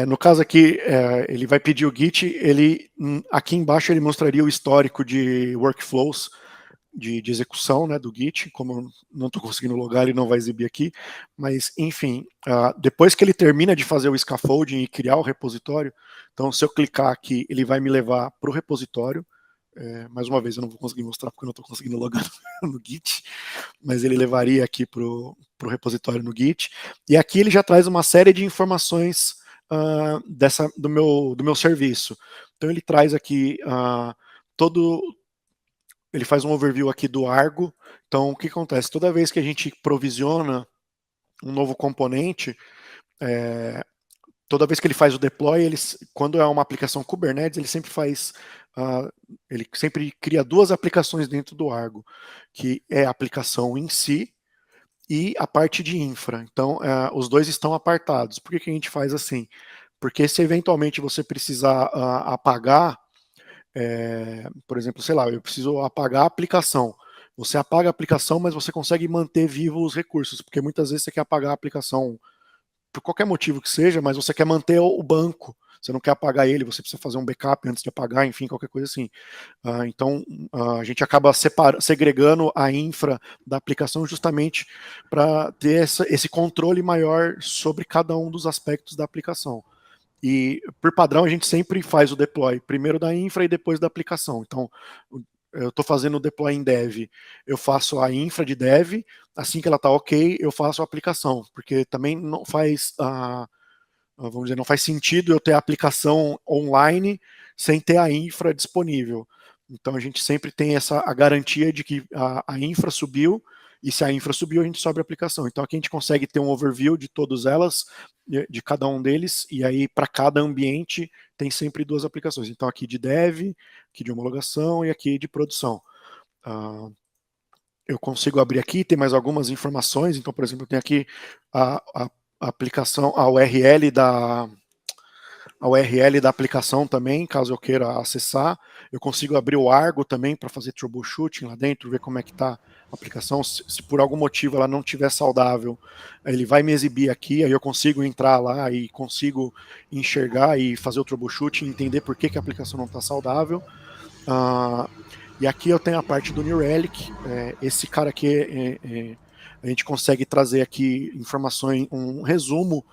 No caso aqui, ele vai pedir o Git, aqui embaixo ele mostraria o histórico de workflows de execução, né, do Git. Como eu não estou conseguindo logar, ele não vai exibir aqui, mas enfim, depois que ele termina de fazer o scaffolding e criar o repositório, então se eu clicar aqui, ele vai me levar para o repositório. Mais uma vez eu não vou conseguir mostrar porque eu não estou conseguindo logar no Git, mas ele levaria aqui para o repositório no Git, e aqui ele já traz uma série de informações do meu serviço. Então ele traz aqui ele faz um overview aqui do Argo. Então o que acontece? Toda vez que a gente provisiona um novo componente, toda vez que ele faz o deploy, quando é uma aplicação Kubernetes, ele sempre ele sempre cria duas aplicações dentro do Argo, que é a aplicação em si e a parte de infra. Então, os dois estão apartados. Por que a gente faz assim? Porque se eventualmente você precisar apagar, por exemplo, sei lá, eu preciso apagar a aplicação. Você apaga a aplicação, mas você consegue manter vivo os recursos, porque muitas vezes você quer apagar a aplicação por qualquer motivo que seja, mas você quer manter o banco. Você não quer apagar ele, você precisa fazer um backup antes de apagar, enfim, qualquer coisa assim. Então, a gente acaba segregando a infra da aplicação justamente para ter esse controle maior sobre cada um dos aspectos da aplicação. E, por padrão, a gente sempre faz o deploy primeiro da infra e depois da aplicação. Então, eu estou fazendo o deploy em dev, eu faço a infra de dev, assim que ela está ok, eu faço a aplicação, porque também não faz, vamos dizer, não faz sentido eu ter a aplicação online sem ter a infra disponível. Então a gente sempre tem a garantia de que a infra subiu, e se a infra subiu, a gente sobe a aplicação. Então aqui a gente consegue ter um overview de todas elas, de cada um deles, e aí para cada ambiente tem sempre 2 aplicações. Então aqui de dev, aqui de homologação e aqui de produção. Eu consigo abrir aqui, tem mais algumas informações. Então, por exemplo, eu tenho aqui a aplicação, a URL da aplicação também, caso eu queira acessar. Eu consigo abrir o Argo também para fazer troubleshooting lá dentro, ver como é que está a aplicação. Se por algum motivo ela não estiver saudável, ele vai me exibir aqui, aí eu consigo entrar lá e consigo enxergar e fazer o troubleshooting, entender por que a aplicação não está saudável. E aqui eu tenho a parte do New Relic. Esse cara aqui, a gente consegue trazer aqui informações, um resumo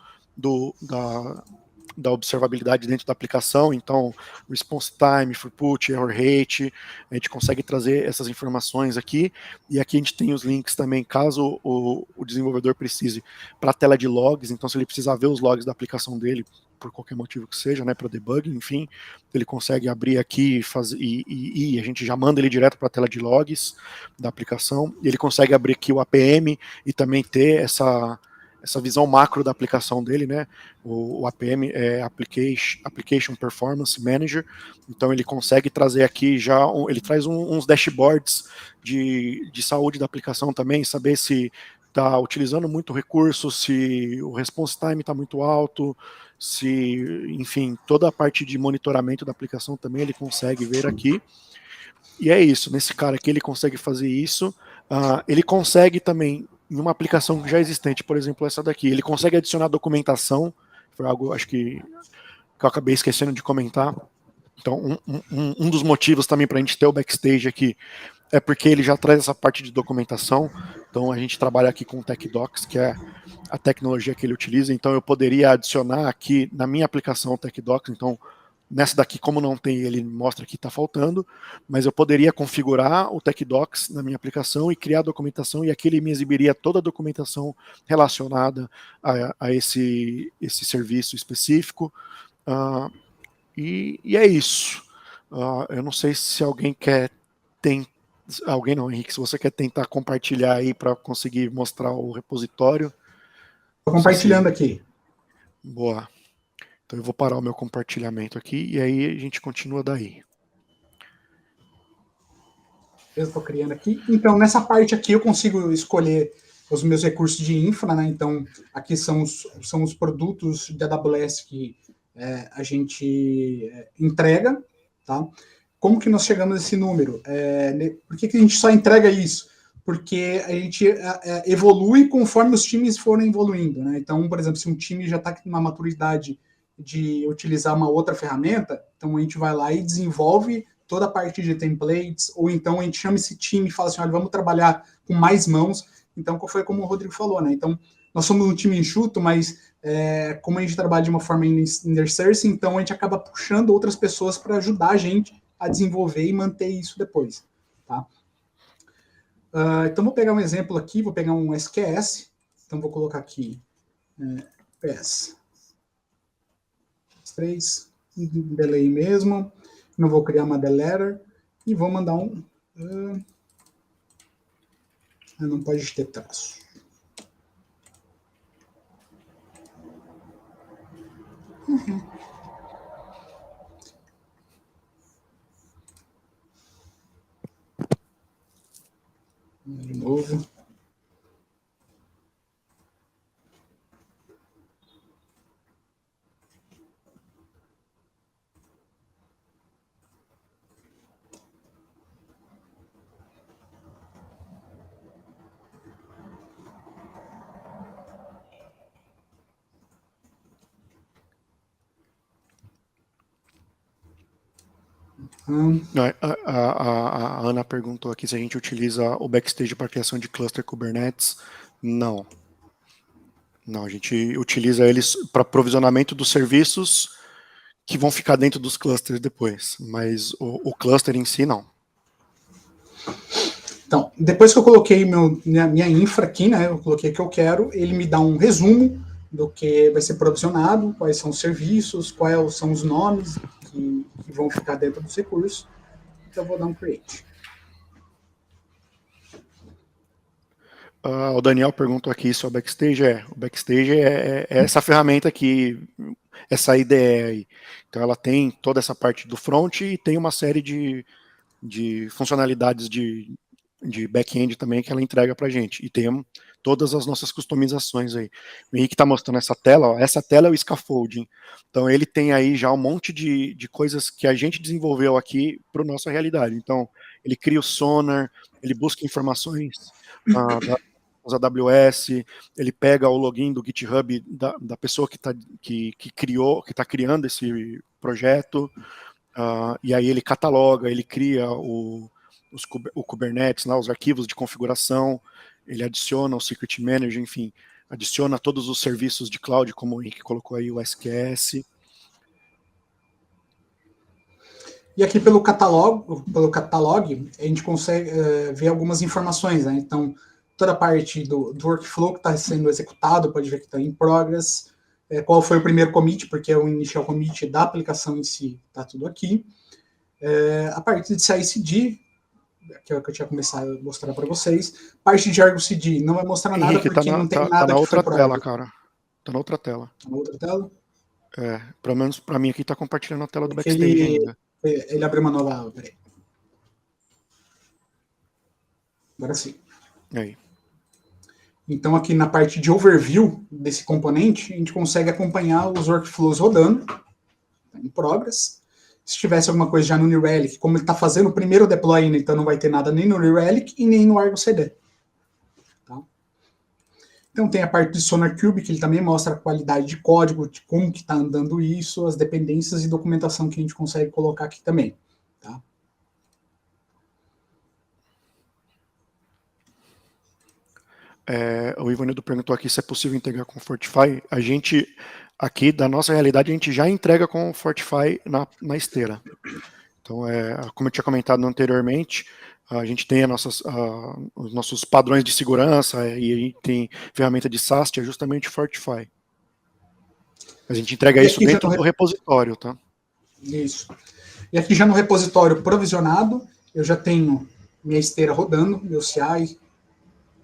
da observabilidade dentro da aplicação. Então, response time, throughput, error rate, a gente consegue trazer essas informações aqui, e aqui a gente tem os links também, caso o desenvolvedor precise, para a tela de logs. Então se ele precisar ver os logs da aplicação dele, por qualquer motivo que seja, né, para debug, enfim, ele consegue abrir aqui e a gente já manda ele direto para a tela de logs da aplicação, e ele consegue abrir aqui o APM e também ter essa visão macro da aplicação dele, né? O APM é Application Performance Manager, então ele consegue trazer aqui já, ele traz uns dashboards de saúde da aplicação também, saber se está utilizando muito recurso, se o response time está muito alto, se, enfim, toda a parte de monitoramento da aplicação também ele consegue ver aqui. E é isso, nesse cara aqui ele consegue fazer isso, ele consegue também, em uma aplicação já existente, por exemplo, essa daqui, ele consegue adicionar documentação, foi algo, acho que eu acabei esquecendo de comentar. Então, um dos motivos também para a gente ter o backstage aqui é porque ele já traz essa parte de documentação. Então, a gente trabalha aqui com o TechDocs, que é a tecnologia que ele utiliza. Então, eu poderia adicionar aqui na minha aplicação o TechDocs. Então, nessa daqui, como não tem, ele mostra que está faltando, mas eu poderia configurar o TechDocs na minha aplicação e criar a documentação, e aqui ele me exibiria toda a documentação relacionada a esse serviço específico. E é isso. Eu não sei se alguém quer alguém não, Henrique, se você quer tentar compartilhar aí para conseguir mostrar o repositório. Estou compartilhando aqui. Boa. Então eu vou parar o meu compartilhamento aqui e aí a gente continua daí. Eu estou criando aqui. Então, nessa parte aqui eu consigo escolher os meus recursos de infra, né? Então, aqui são os produtos de AWS que a gente entrega, tá? Como que nós chegamos a esse número? Por que a gente só entrega isso? Porque a gente evolui conforme os times forem evoluindo, né? Então, por exemplo, se um time já está com uma maturidade de utilizar uma outra ferramenta, então a gente vai lá e desenvolve toda a parte de templates, ou então a gente chama esse time e fala assim, olha, vamos trabalhar com mais mãos. Então, foi como o Rodrigo falou, né? Então, nós somos um time enxuto, mas como a gente trabalha de uma forma inner-sourcing, então a gente acaba puxando outras pessoas para ajudar a gente a desenvolver e manter isso depois, tá? Então, vou pegar um exemplo aqui, vou pegar um SQS, então vou colocar aqui PS 3, delay mesmo, não vou criar uma deleter, e vou mandar um... não pode ter traço. De novo. A Ana perguntou aqui se a gente utiliza o backstage para criação de cluster Kubernetes. Não. Não, a gente utiliza eles para provisionamento dos serviços que vão ficar dentro dos clusters depois, mas o cluster em si, não. Então, depois que eu coloquei minha infra aqui, né, eu coloquei o que eu quero, ele me dá um resumo do que vai ser provisionado, quais são os serviços, quais são os nomes que vão ficar dentro dos recursos. Então, eu vou dar um create. O Daniel perguntou aqui se o Backstage o Backstage é essa ferramenta aqui, essa IDE aí. Então ela tem toda essa parte do front e tem uma série de funcionalidades de back-end também que ela entrega pra gente. E tem todas as nossas customizações aí. O Henrique está mostrando essa tela, ó, essa tela é o scaffolding. Então ele tem aí já um monte de coisas que a gente desenvolveu aqui para a nossa realidade. Então ele cria o sonar, ele busca informações os AWS, ele pega o login do GitHub da pessoa que está criando esse projeto, e aí ele cataloga, ele cria o Kubernetes, lá, os arquivos de configuração, ele adiciona o Secret Manager, enfim, adiciona todos os serviços de cloud, como o Henrique colocou aí, o SQS. E aqui pelo catalog, a gente consegue ver algumas informações, né? Então, toda a parte do workflow que está sendo executado, pode ver que está em progress, qual foi o primeiro commit, porque é o initial commit da aplicação em si, está tudo aqui. A parte de CI/CD, que é o que eu tinha começado a mostrar para vocês. Parte de Argo CD não vai mostrar nada, Henrique, porque não tem nada na que foi outra tela, Argo. cara. Tá na outra tela. Tá na outra tela? Pelo menos para mim aqui está compartilhando a tela do Porque Backstage ainda. Ele abriu uma nova... Peraí. Agora sim. Aí. Então, aqui na parte de overview desse componente, a gente consegue acompanhar os workflows rodando, em progress. Se tivesse alguma coisa já no New Relic, como ele está fazendo o primeiro deploy, então não vai ter nada nem no New Relic e nem no Argo CD. Tá? Então tem a parte do Sonar Cube, que ele também mostra a qualidade de código, de como que está andando isso, as dependências e documentação que a gente consegue colocar aqui também. Tá? O Ivanildo perguntou aqui se é possível integrar com o Fortify. A gente, aqui, da nossa realidade, a gente já entrega com o Fortify na esteira. Então, como eu tinha comentado anteriormente, a gente tem os nossos padrões de segurança e a gente tem ferramenta de SAST, é justamente o Fortify. A gente entrega isso dentro do repositório, tá? Isso. E aqui já no repositório provisionado, eu já tenho minha esteira rodando, meu CI,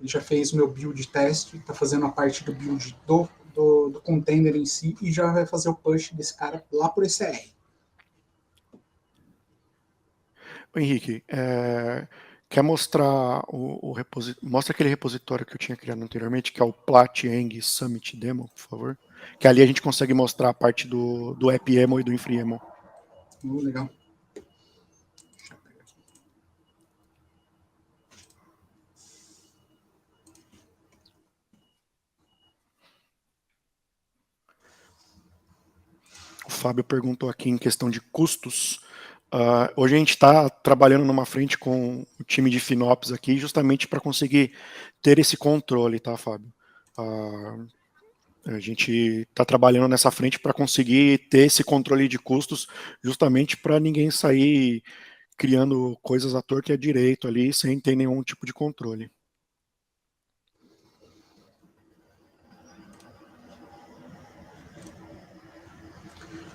ele já fez o meu build teste, está fazendo a parte do build do container em si e já vai fazer o push desse cara lá por ECR. Henrique, quer mostrar mostra aquele repositório que eu tinha criado anteriormente, que é o Plat-Eng Summit Demo, por favor? Que ali a gente consegue mostrar a parte do AppYAML e do InfraYAML. Legal. O Fábio perguntou aqui em questão de custos. Hoje a gente está trabalhando numa frente com o time de FinOps aqui, justamente para conseguir ter esse controle, tá, Fábio? A gente está trabalhando nessa frente para conseguir ter esse controle de custos, justamente para ninguém sair criando coisas à torta e à direito ali, sem ter nenhum tipo de controle.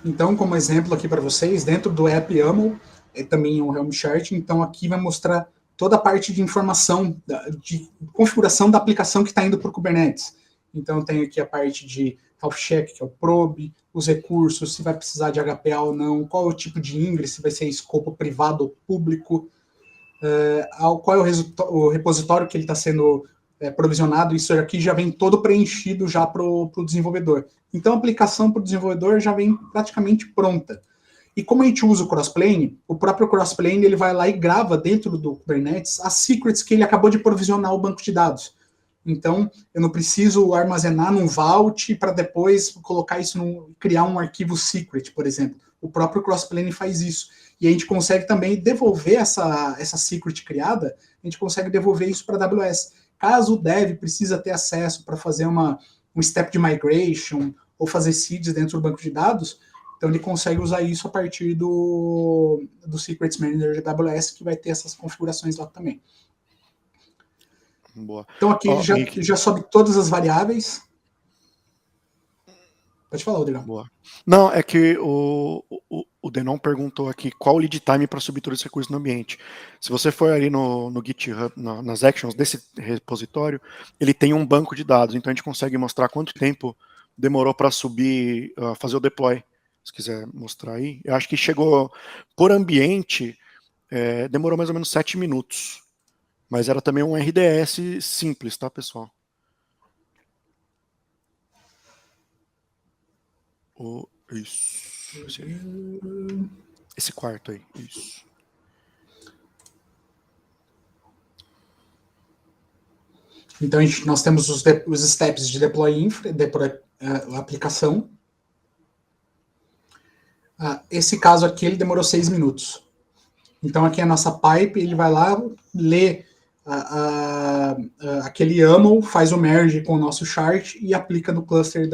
Então, como exemplo aqui para vocês, dentro do AppYAML, também um Helm chart, então aqui vai mostrar toda a parte de informação, de configuração da aplicação que está indo para o Kubernetes. Então, tem aqui a parte de health check, que é o probe, os recursos, se vai precisar de HPA ou não, qual é o tipo de ingress, se vai ser escopo privado ou público, qual é o repositório que ele está sendo provisionado, isso aqui já vem todo preenchido já para o desenvolvedor. Então, a aplicação para o desenvolvedor já vem praticamente pronta. E como a gente usa o Crossplane, o próprio Crossplane ele vai lá e grava dentro do Kubernetes as secrets que ele acabou de provisionar o banco de dados. Então, eu não preciso armazenar num Vault para depois colocar isso, criar um arquivo secret, por exemplo. O próprio Crossplane faz isso. E a gente consegue também devolver essa secret criada, a gente consegue devolver isso para a AWS. Caso o dev precisa ter acesso para fazer um step de migration ou fazer seeds dentro do banco de dados, então ele consegue usar isso a partir do Secrets Manager da AWS, que vai ter essas configurações lá também. Boa. Então aqui Ó, ele já sobe todas as variáveis. Pode falar, Rodrigo. Boa. Não, é que o Denon perguntou aqui qual o lead time para subir todos os recursos no ambiente. Se você for ali no GitHub, nas actions desse repositório, ele tem um banco de dados, então a gente consegue mostrar quanto tempo demorou para subir, fazer o deploy. Se quiser mostrar aí. Eu acho que chegou por ambiente, demorou mais ou menos 7 minutos. Mas era também um RDS simples, tá, pessoal? Isso. Esse quarto aí. Isso. Então nós temos os steps de deploy infra, deploy aplicação. Esse caso aqui ele demorou 6 minutos. Então aqui é a nossa pipe, ele vai lá, lê aquele YAML, faz o merge com o nosso chart e aplica no cluster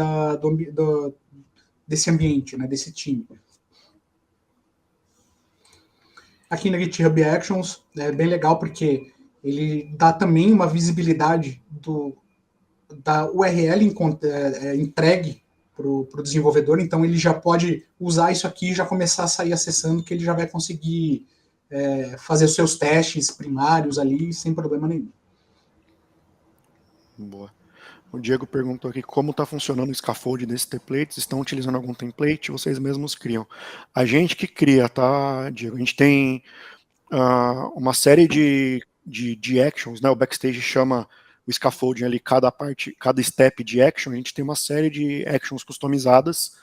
desse ambiente, né, desse time. Aqui na GitHub Actions é bem legal porque ele dá também uma visibilidade da URL entregue para o desenvolvedor, então ele já pode usar isso aqui e já começar a sair acessando, que ele já vai conseguir fazer os seus testes primários ali sem problema nenhum. Boa. O Diego perguntou aqui como está funcionando o scaffold desses templates. Estão utilizando algum template? Vocês mesmos criam? A gente que cria, tá, Diego? A gente tem uma série de actions, né? O backstage chama o scaffolding ali, cada step de action. A gente tem uma série de actions customizadas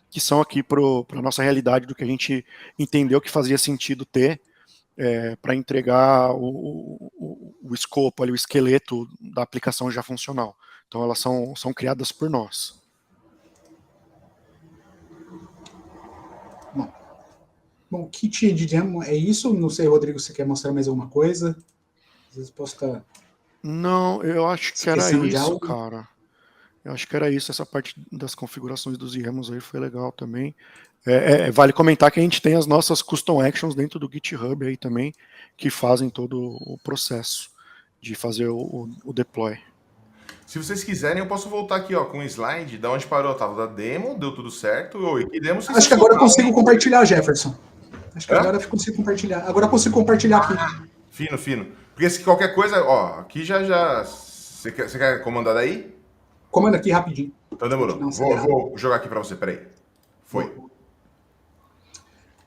que são aqui para a nossa realidade do que a gente entendeu que fazia sentido ter para entregar o escopo, ali, o esqueleto da aplicação já funcional. Então elas são criadas por nós. Bom, kit de demo é isso? Não sei, Rodrigo, você quer mostrar mais alguma coisa? Às vezes posso estar... Não, eu acho que era isso, cara. Eu acho que era isso. Essa parte das configurações dos YAMLs aí foi legal também. Vale comentar que a gente tem as nossas custom actions dentro do GitHub aí também, que fazem todo o processo de fazer o deploy. Se vocês quiserem, eu posso voltar aqui, ó, com um slide da onde parou. Tava da demo, deu tudo certo. E demo acho que agora eu consigo compartilhar, Jefferson. Acho que agora eu consigo compartilhar. Agora eu consigo compartilhar aqui. Fino. Porque se qualquer coisa, ó, aqui já... Você quer comandar daí? Comanda aqui rapidinho. Então demorou. Vou jogar aqui para você, peraí. Foi.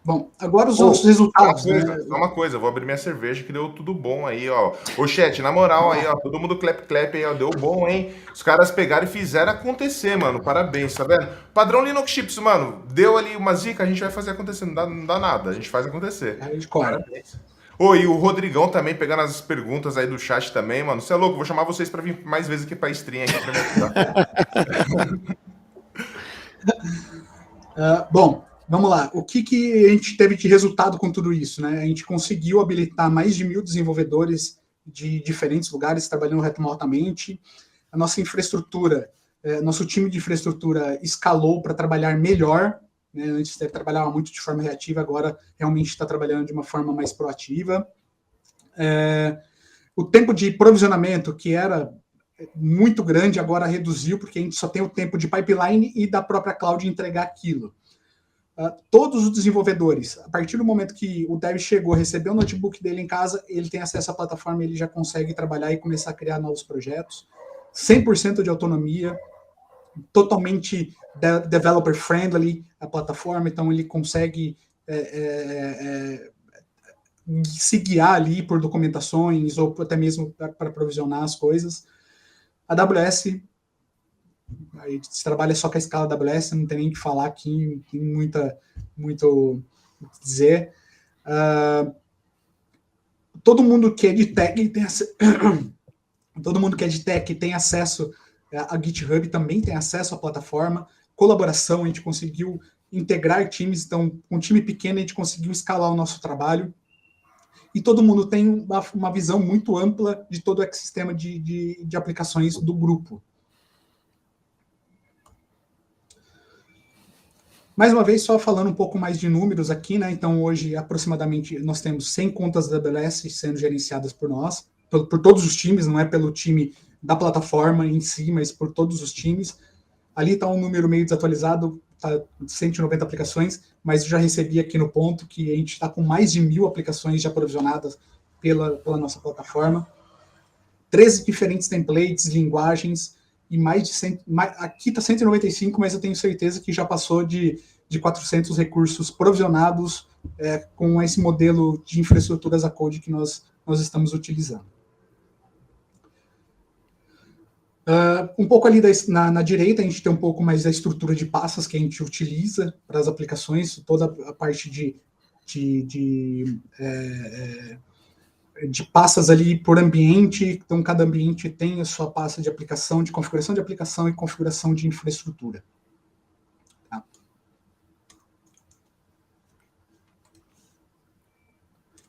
Bom, agora os nossos resultados. Só uma coisa, vou abrir minha cerveja que deu tudo bom aí, ó. Ô, chat, na moral aí, ó, todo mundo clap aí, ó, deu bom, hein? Os caras pegaram e fizeram acontecer, mano. Parabéns, tá vendo? Padrão Linux Chips, mano, deu ali uma zica, a gente vai fazer acontecer, não dá nada, a gente faz acontecer. A gente corre. Parabéns. E o Rodrigão também, pegando as perguntas aí do chat também, mano. Você é louco, vou chamar vocês pra vir mais vezes aqui pra stream aqui pra me ajudar. Bom, vamos lá. O que a gente teve de resultado com tudo isso, né? A gente conseguiu habilitar mais de 1.000 desenvolvedores de diferentes lugares trabalhando remotamente. A nossa infraestrutura, nosso time de infraestrutura escalou para trabalhar melhor. Né? Antes trabalhava muito de forma reativa, agora realmente está trabalhando de uma forma mais proativa. O tempo de provisionamento, que era muito grande, agora reduziu, porque a gente só tem o tempo de pipeline e da própria cloud entregar aquilo. Todos os desenvolvedores, a partir do momento que o dev chegou, recebeu o notebook dele em casa, ele tem acesso à plataforma, ele já consegue trabalhar e começar a criar novos projetos. 100% de autonomia, totalmente developer friendly a plataforma, então ele consegue se guiar ali por documentações ou até mesmo para provisionar as coisas. A AWS, a gente trabalha só com a escala AWS, não tem nem o que falar aqui, tem muito o que dizer. Todo mundo que é de tech tem acesso a GitHub, também tem acesso à plataforma. Colaboração, a gente conseguiu integrar times, então, com um time pequeno, a gente conseguiu escalar o nosso trabalho. E todo mundo tem uma visão muito ampla de todo o ecossistema de aplicações do grupo. Mais uma vez, só falando um pouco mais de números aqui, né? Então, hoje, aproximadamente, nós temos 100 contas da AWS sendo gerenciadas por nós. por todos os times, não é pelo time da plataforma em si, mas por todos os times. Ali está um número meio desatualizado, está 190 aplicações, mas eu já recebi aqui no ponto que a gente está com mais de 1.000 aplicações já provisionadas pela nossa plataforma. 13 diferentes templates, linguagens, e mais de 100, aqui está 195, mas eu tenho certeza que já passou de 400 recursos provisionados com esse modelo de infraestrutura as a code que nós estamos utilizando. Um pouco ali na direita, a gente tem um pouco mais da estrutura de pastas que a gente utiliza para as aplicações, toda a parte de pastas ali por ambiente, então cada ambiente tem a sua pasta de aplicação, de configuração de aplicação e configuração de infraestrutura. Tá?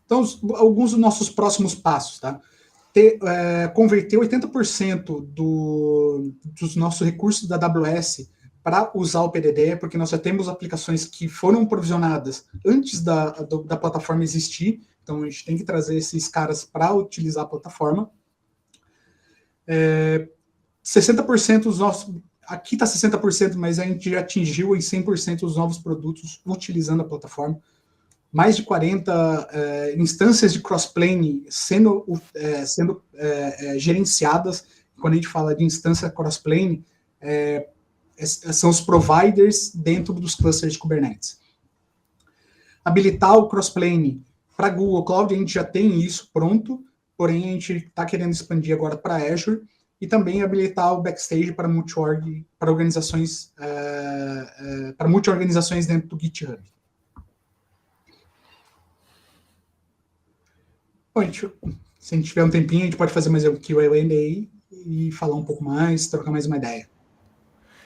Então, alguns dos nossos próximos passos, tá? Converter 80% dos nossos recursos da AWS para usar o PDD, porque nós já temos aplicações que foram provisionadas antes da plataforma existir, então a gente tem que trazer esses caras para utilizar a plataforma. 60% dos nossos... Aqui está 60%, mas a gente já atingiu em 100% os novos produtos utilizando a plataforma. Mais de 40 instâncias de crossplane sendo gerenciadas. Quando a gente fala de instância crossplane, são os providers dentro dos clusters de Kubernetes. Habilitar o crossplane para Google Cloud, a gente já tem isso pronto, porém a gente está querendo expandir agora para Azure, e também habilitar o Backstage para multi-org, para organizações, para multi-organizações dentro do GitHub. Bom, se a gente tiver um tempinho, a gente pode fazer mais um Q&A aí e falar um pouco mais, trocar mais uma ideia.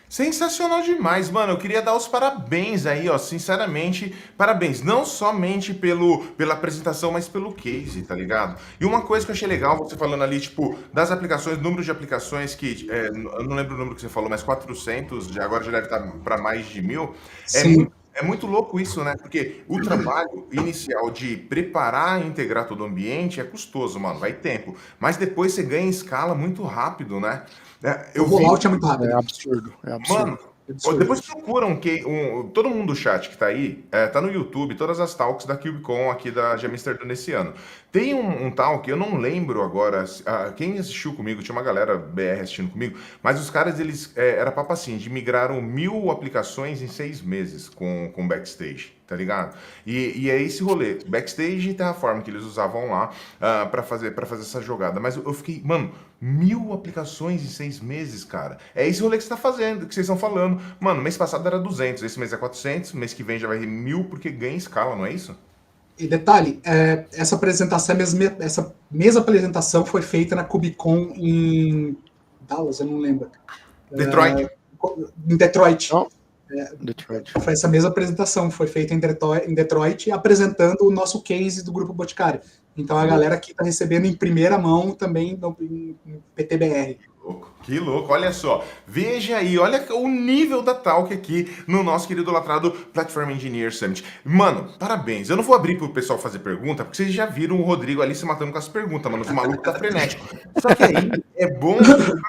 Sensacional demais, mano. Eu queria dar os parabéns aí, ó. Sinceramente, parabéns. Não somente pela apresentação, mas pelo case, tá ligado? E uma coisa que eu achei legal, você falando ali, tipo, das aplicações, número de aplicações que... eu não lembro o número que você falou, mas 400, agora já deve estar para mais de 1.000. É muito louco isso, né? Porque o trabalho inicial de preparar e integrar todo o ambiente é custoso, mano. Vai tempo. Mas depois você ganha em escala muito rápido, né? O rollout é muito rápido. É absurdo. Mano, depois procuram todo mundo do chat que tá aí, tá no YouTube, todas as talks da KubeCon aqui de Amsterdã nesse ano. Tem um talk, eu não lembro agora, quem assistiu comigo, tinha uma galera BR assistindo comigo, mas os caras, era papo assim, de migraram 1.000 aplicações em 6 meses com Backstage, tá ligado? E é esse rolê, Backstage e Terraform que eles usavam lá pra fazer essa jogada. Mas eu fiquei, mano, 1.000 aplicações em 6 meses, cara. É esse rolê que você tá fazendo, que vocês estão falando. Mano, mês passado era 200, esse mês é 400, mês que vem já vai ter 1.000 porque ganha escala, não é isso? E detalhe, essa mesma apresentação foi feita na KubeCon em Dallas, eu não lembro. Detroit. Em Detroit. Oh. Detroit. Foi essa mesma apresentação, foi feita em Detroit, apresentando o nosso case do Grupo Boticário. Então a galera aqui está recebendo em primeira mão também em PTBR. Que louco, olha só. Veja aí, olha o nível da talk aqui no nosso querido latrado Platform Engineer Summit. Mano, parabéns. Eu não vou abrir pro pessoal fazer pergunta, porque vocês já viram o Rodrigo ali se matando com as perguntas, mano. O maluco tá frenético. Só que aí é bom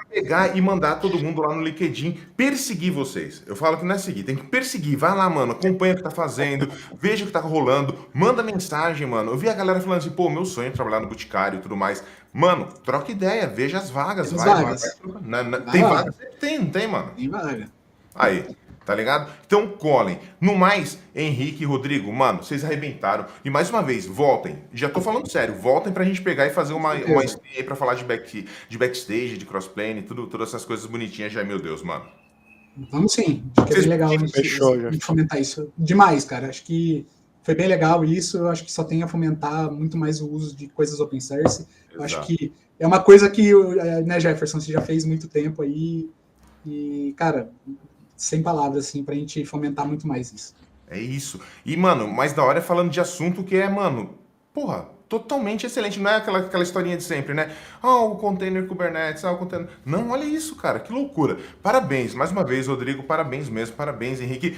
pegar e mandar todo mundo lá no LinkedIn perseguir vocês. Eu falo que não é seguir, tem que perseguir. Vai lá, mano, acompanha o que tá fazendo, veja o que tá rolando, manda mensagem, mano. Eu vi a galera falando assim, pô, meu sonho é trabalhar no Boticário e tudo mais. Mano, troca ideia, veja as vagas. Vai. Tem vaga? Tem, não tem, mano? Tem vaga. Aí, tá ligado? Então, colhem. No mais, Henrique e Rodrigo, mano, vocês arrebentaram. E mais uma vez, voltem. Já tô falando sério, voltem pra gente pegar e fazer uma stream aí pra falar de backstage, de crossplane, todas essas coisas bonitinhas já, meu Deus, mano. Vamos sim. Acho que é bem legal a gente fomentar isso. Demais, cara. Acho que foi bem legal isso. Eu acho que só tem a fomentar muito mais o uso de coisas open source. Eu acho que é uma coisa que, né, Jefferson, você já fez muito tempo aí. E, cara, sem palavras, assim, pra gente fomentar muito mais isso. É isso. E, mano, mais da hora é falando de assunto que é, mano, porra, totalmente excelente. Não é aquela historinha de sempre, né? O container Kubernetes, o container... Não, olha isso, cara, que loucura. Parabéns, mais uma vez, Rodrigo, parabéns mesmo, parabéns, Henrique.